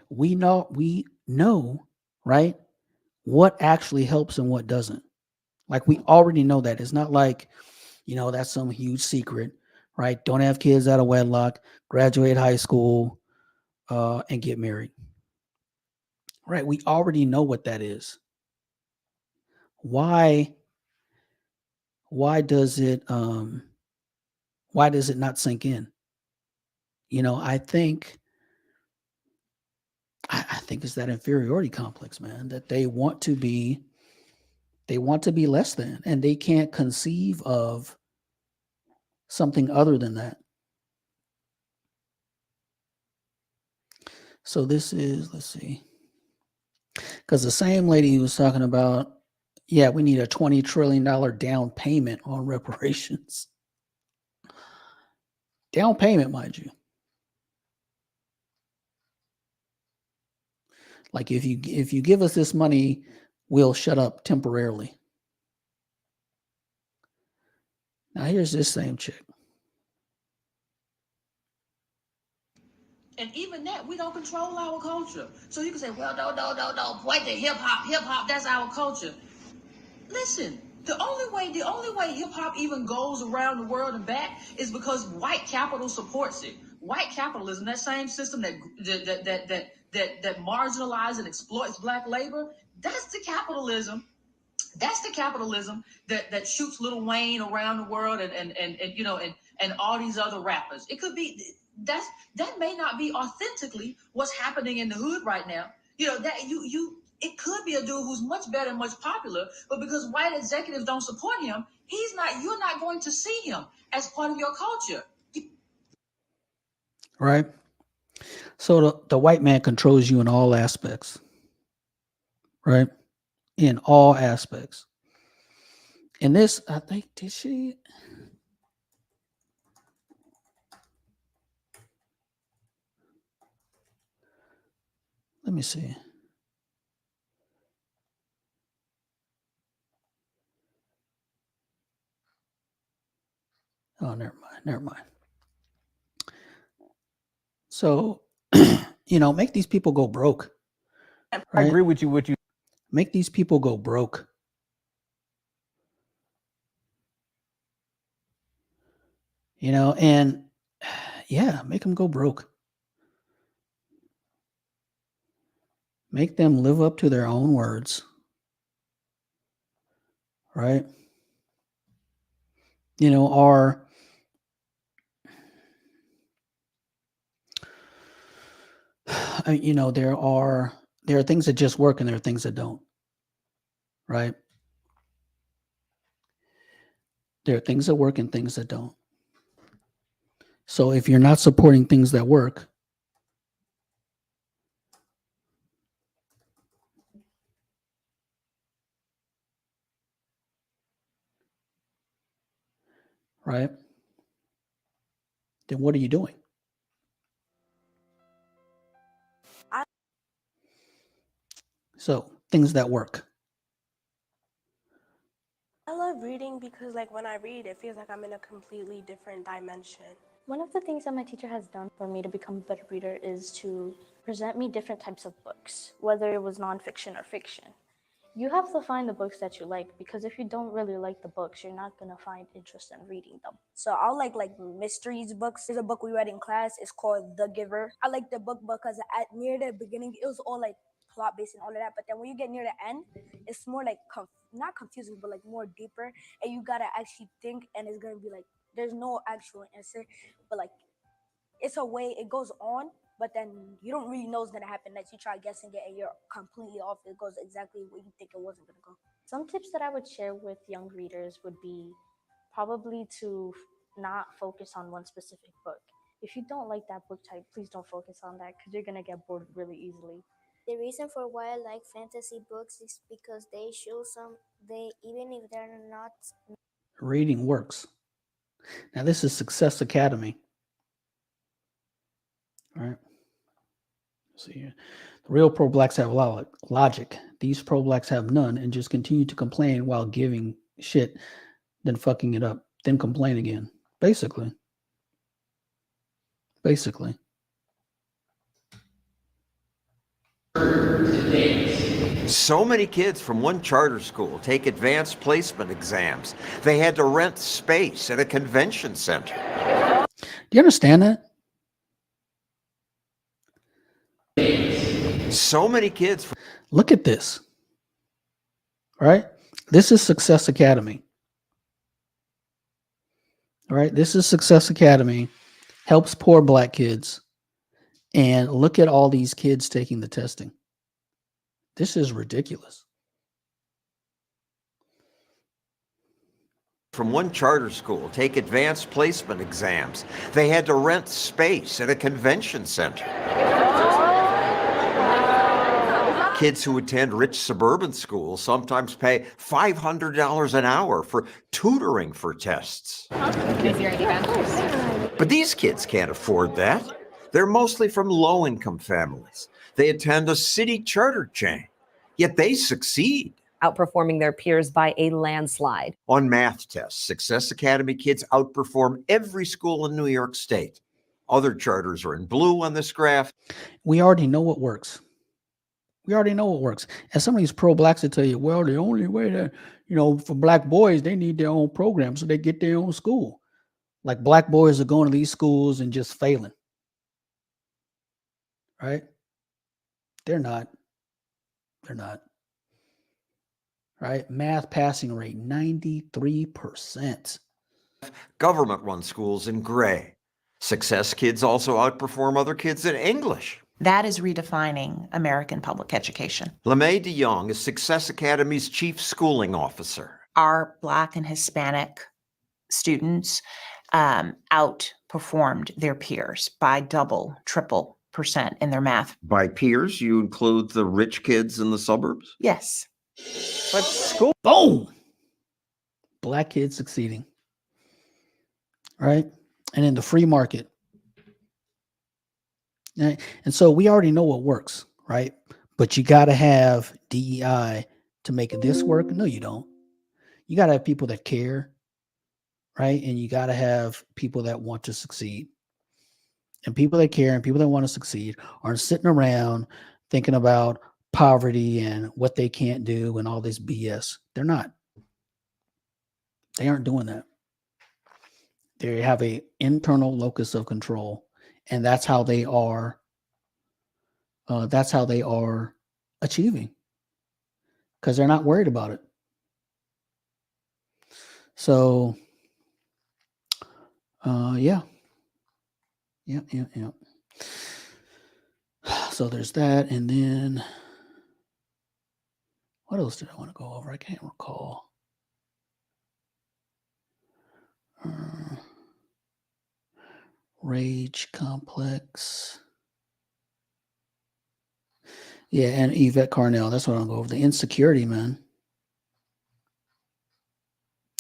we know, right, what actually helps and what doesn't. Like, we already know that. It's not like, that's some huge secret, right? Don't have kids out of wedlock, graduate high school, and get married. Right? We already know what that is. Why does it not sink in? I think it's that inferiority complex, man, that they want to be less than, and they can't conceive of something other than that. So this is, let's see, because the same lady who was talking about, yeah, we need a $20 trillion down payment on reparations. Down payment, mind you. Like, if you give us this money, we'll shut up temporarily. Now here's this same chick. And even that, we don't control our culture. So you can say, well, no, point to hip hop, that's our culture. Listen, the only way hip hop even goes around the world and back is because white capital supports it. White capitalism, that same system that marginalizes and exploits black labor, that's the capitalism. That's the capitalism that shoots Lil Wayne around the world and all these other rappers. It could be that may not be authentically what's happening in the hood right now. It could be a dude who's much better and much popular, but because white executives don't support him, you're not going to see him as part of your culture. Right? So the white man controls you in all aspects. Right? In all aspects. And this, I think, did she? Let me see. Oh, never mind. So, make these people go broke. Right? I agree with you. What you make these people go broke. You know, and yeah, make them go broke. Make them live up to their own words. Right? You know, you know, there are things that just work and there are things that don't. Right? There are things that work and things that don't. So if you're not supporting things that work, right, then what are you doing? So things that work. I love reading because like when I read, it feels like I'm in a completely different dimension. One of the things that my teacher has done for me to become a better reader is to present me different types of books, whether it was nonfiction or fiction. You have to find the books that you like because if you don't really like the books, you're not gonna find interest in reading them. So I'll like mysteries books. There's a book we read in class. It's called The Giver. I like the book because near the beginning, it was all like plot based and all of that. But then when you get near the end, it's more like not confusing, but like more deeper. And you gotta actually think, and it's gonna be like there's no actual answer, but like it's a way it goes on. But then you don't really know what's gonna happen next. You try guessing it, and you're completely off. It goes exactly what you think it wasn't gonna go. Some tips that I would share with young readers would be probably to not focus on one specific book. If you don't like that book type, please don't focus on that because you're gonna get bored really easily. The reason for why I like fantasy books is because they show even if they're not. Reading works. Now this is Success Academy. All right. See here. The real pro-blacks have logic. These pro-blacks have none and just continue to complain while giving shit, then fucking it up, then complain again. Basically. So many kids from one charter school take advanced placement exams. They had to rent space at a convention center. Do you understand that? So many kids. Look at this. All right. This is Success Academy. All right. This is Success Academy. Helps poor black kids. And look at all these kids taking the testing. This is ridiculous. From one charter school take advanced placement exams. They had to rent space at a convention center. Kids who attend rich suburban schools sometimes pay $500 an hour for tutoring for tests. But these kids can't afford that. They're mostly from low-income families. They attend a city charter chain, yet they succeed. Outperforming their peers by a landslide. On math tests, Success Academy kids outperform every school in New York State. Other charters are in blue on this graph. We already know what works. And some of these pro-blacks will tell you, well, the only way that, for black boys, they need their own program so they get their own school. Like black boys are going to these schools and just failing. Right? They're not. Right? Math passing rate, 93%. Government-run schools in gray. Success kids also outperform other kids in English. That is redefining American public education. LeMay DeYoung is Success Academy's chief schooling officer. Our Black and Hispanic students outperformed their peers by double, triple % in their math. By peers, you include the rich kids in the suburbs? Yes. But school. Boom! Black kids succeeding. Right? And in the free market. Right? And so we already know what works, right? But you got to have DEI to make this work. No, you don't. You got to have people that care, right? And you got to have people that want to succeed. And people that care and people that want to succeed aren't sitting around thinking about poverty and what they can't do and all this BS. They're not. They aren't doing that. They have a internal locus of control, and that's how they are. That's how they are achieving, because they're not worried about it. So, yeah. So there's that, and then what else did I want to go over? I can't recall. Rage complex. Yeah, and Yvette Carnell. That's what I'm going over. The insecurity, man.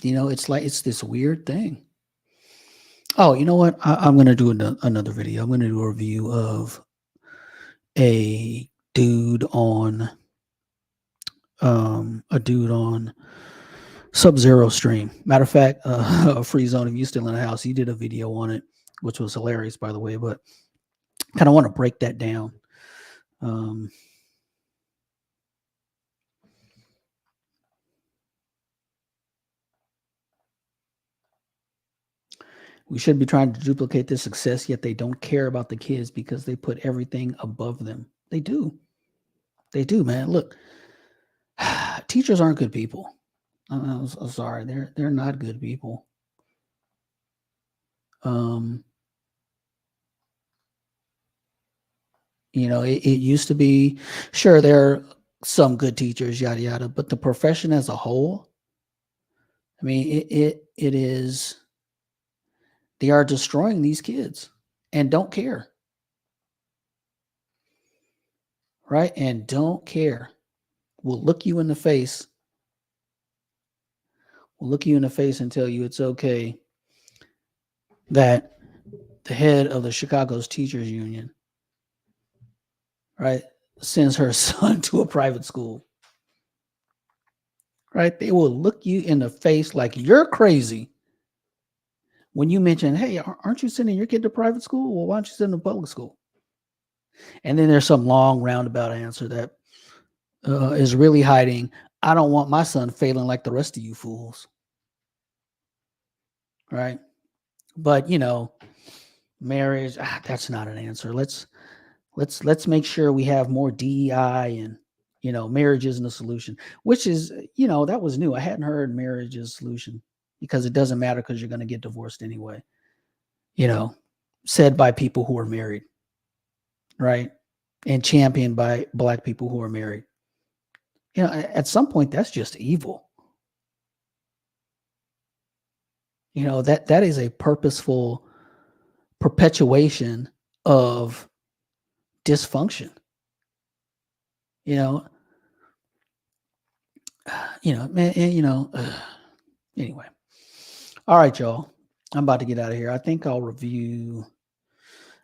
You know, it's like it's this weird thing. Oh, you know what? I'm going to do another video. I'm going to do a review of a dude on Sub-Zero stream. Matter of fact, Free Zone, if you're still in the house, he did a video on it, which was hilarious, by the way, but kind of want to break that down. We should be trying to duplicate this success, yet they don't care about the kids because they put everything above them. They do. They do, man. Look, teachers aren't good people. I'm sorry. They're not good people. You know, it used to be, sure, there are some good teachers, yada, yada, but the profession as a whole, I mean, it is, they are destroying these kids and don't care. Right? And don't care. Will look you in the face. Will look you in the face and tell you it's okay that the head of the Chicago's teachers union, right, sends her son to a private school. Right? They will look you in the face like you're crazy when you mention, hey, aren't you sending your kid to private school? Well, why don't you send them to public school? And then there's some long roundabout answer that is really hiding, I don't want my son failing like the rest of you fools. Right? But, you know, marriage, that's not an answer. Let's make sure we have more DEI, and, you know, marriage isn't a solution, which is, you know, that was new. I hadn't heard marriage is a solution because it doesn't matter because you're going to get divorced anyway. You know, said by people who are married, right? And championed by Black people who are married. You know, at some point, that's just evil. You know, that is a purposeful perpetuation of dysfunction. You know, man, anyway. All right, y'all. I'm about to get out of here. I think I'm going to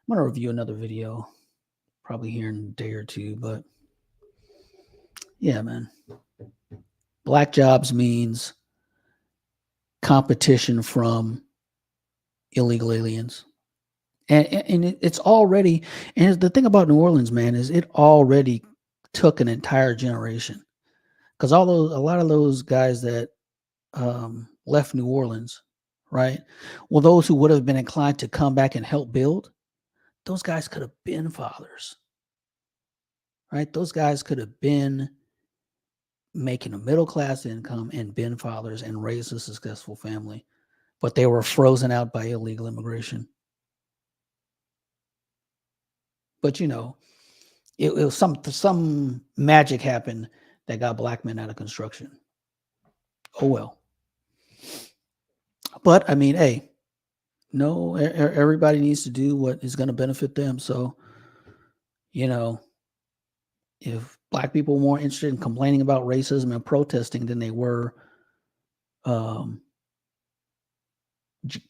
review another video probably here in a day or two, but yeah, man. Black jobs means competition from illegal aliens. And it's already, and the thing about New Orleans, man, is it already took an entire generation. Because a lot of those guys that left New Orleans, right? Well, those who would have been inclined to come back and help build, those guys could have been fathers, right? Those guys could have been making a middle-class income and been fathers and raised a successful family, but they were frozen out by illegal immigration. But, you know, it was some magic happened that got Black men out of construction. Oh, well. But, I mean, hey, no, everybody needs to do what is going to benefit them. So, you know, if Black people were more interested in complaining about racism and protesting than they were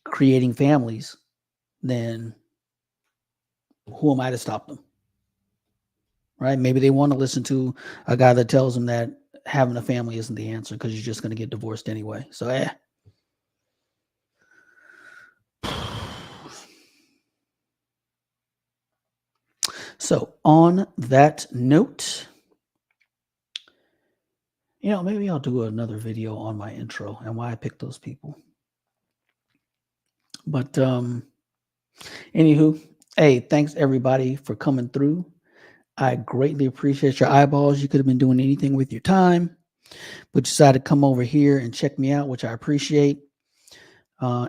creating families, then who am I to stop them? Right? Maybe they want to listen to a guy that tells them that having a family isn't the answer because you're just going to get divorced anyway. So, So on that note, You know, maybe I'll do another video on my intro and why I picked those people. But anywho, hey, thanks everybody for coming through. I greatly appreciate your eyeballs. You could have been doing anything with your time, but you decided to come over here and check me out, which I appreciate.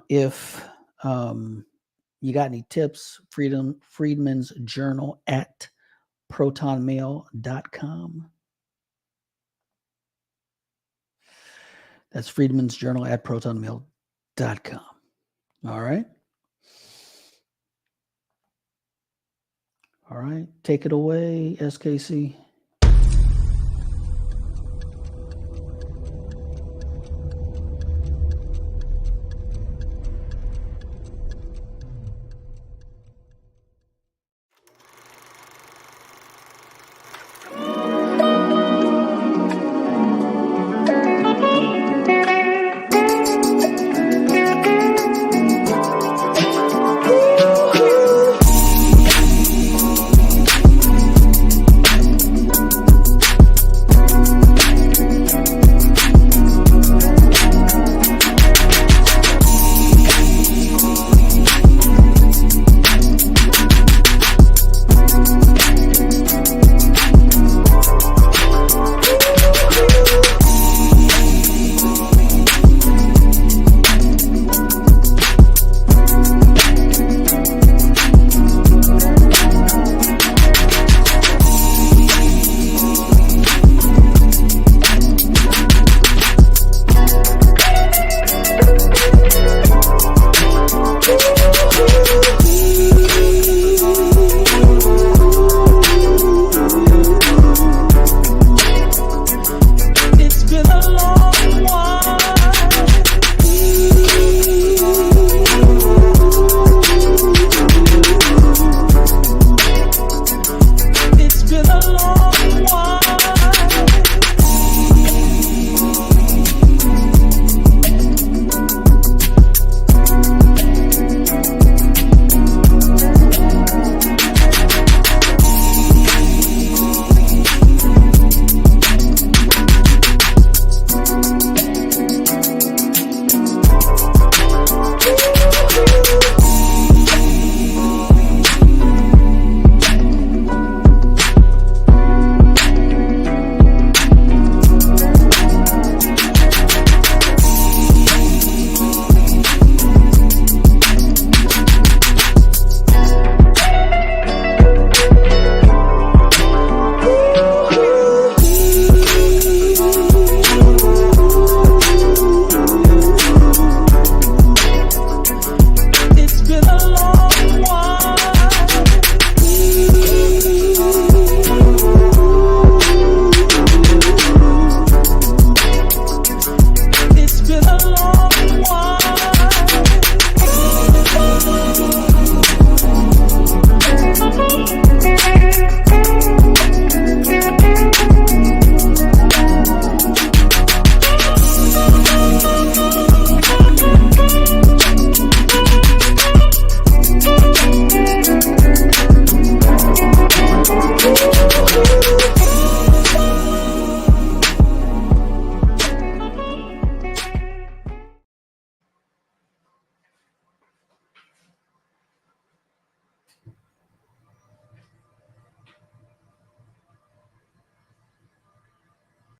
If you got any tips, Freedman's Journal at protonmail.com. That's Freedman's Journal at protonmail.com. All right. All right. Take it away, SKC.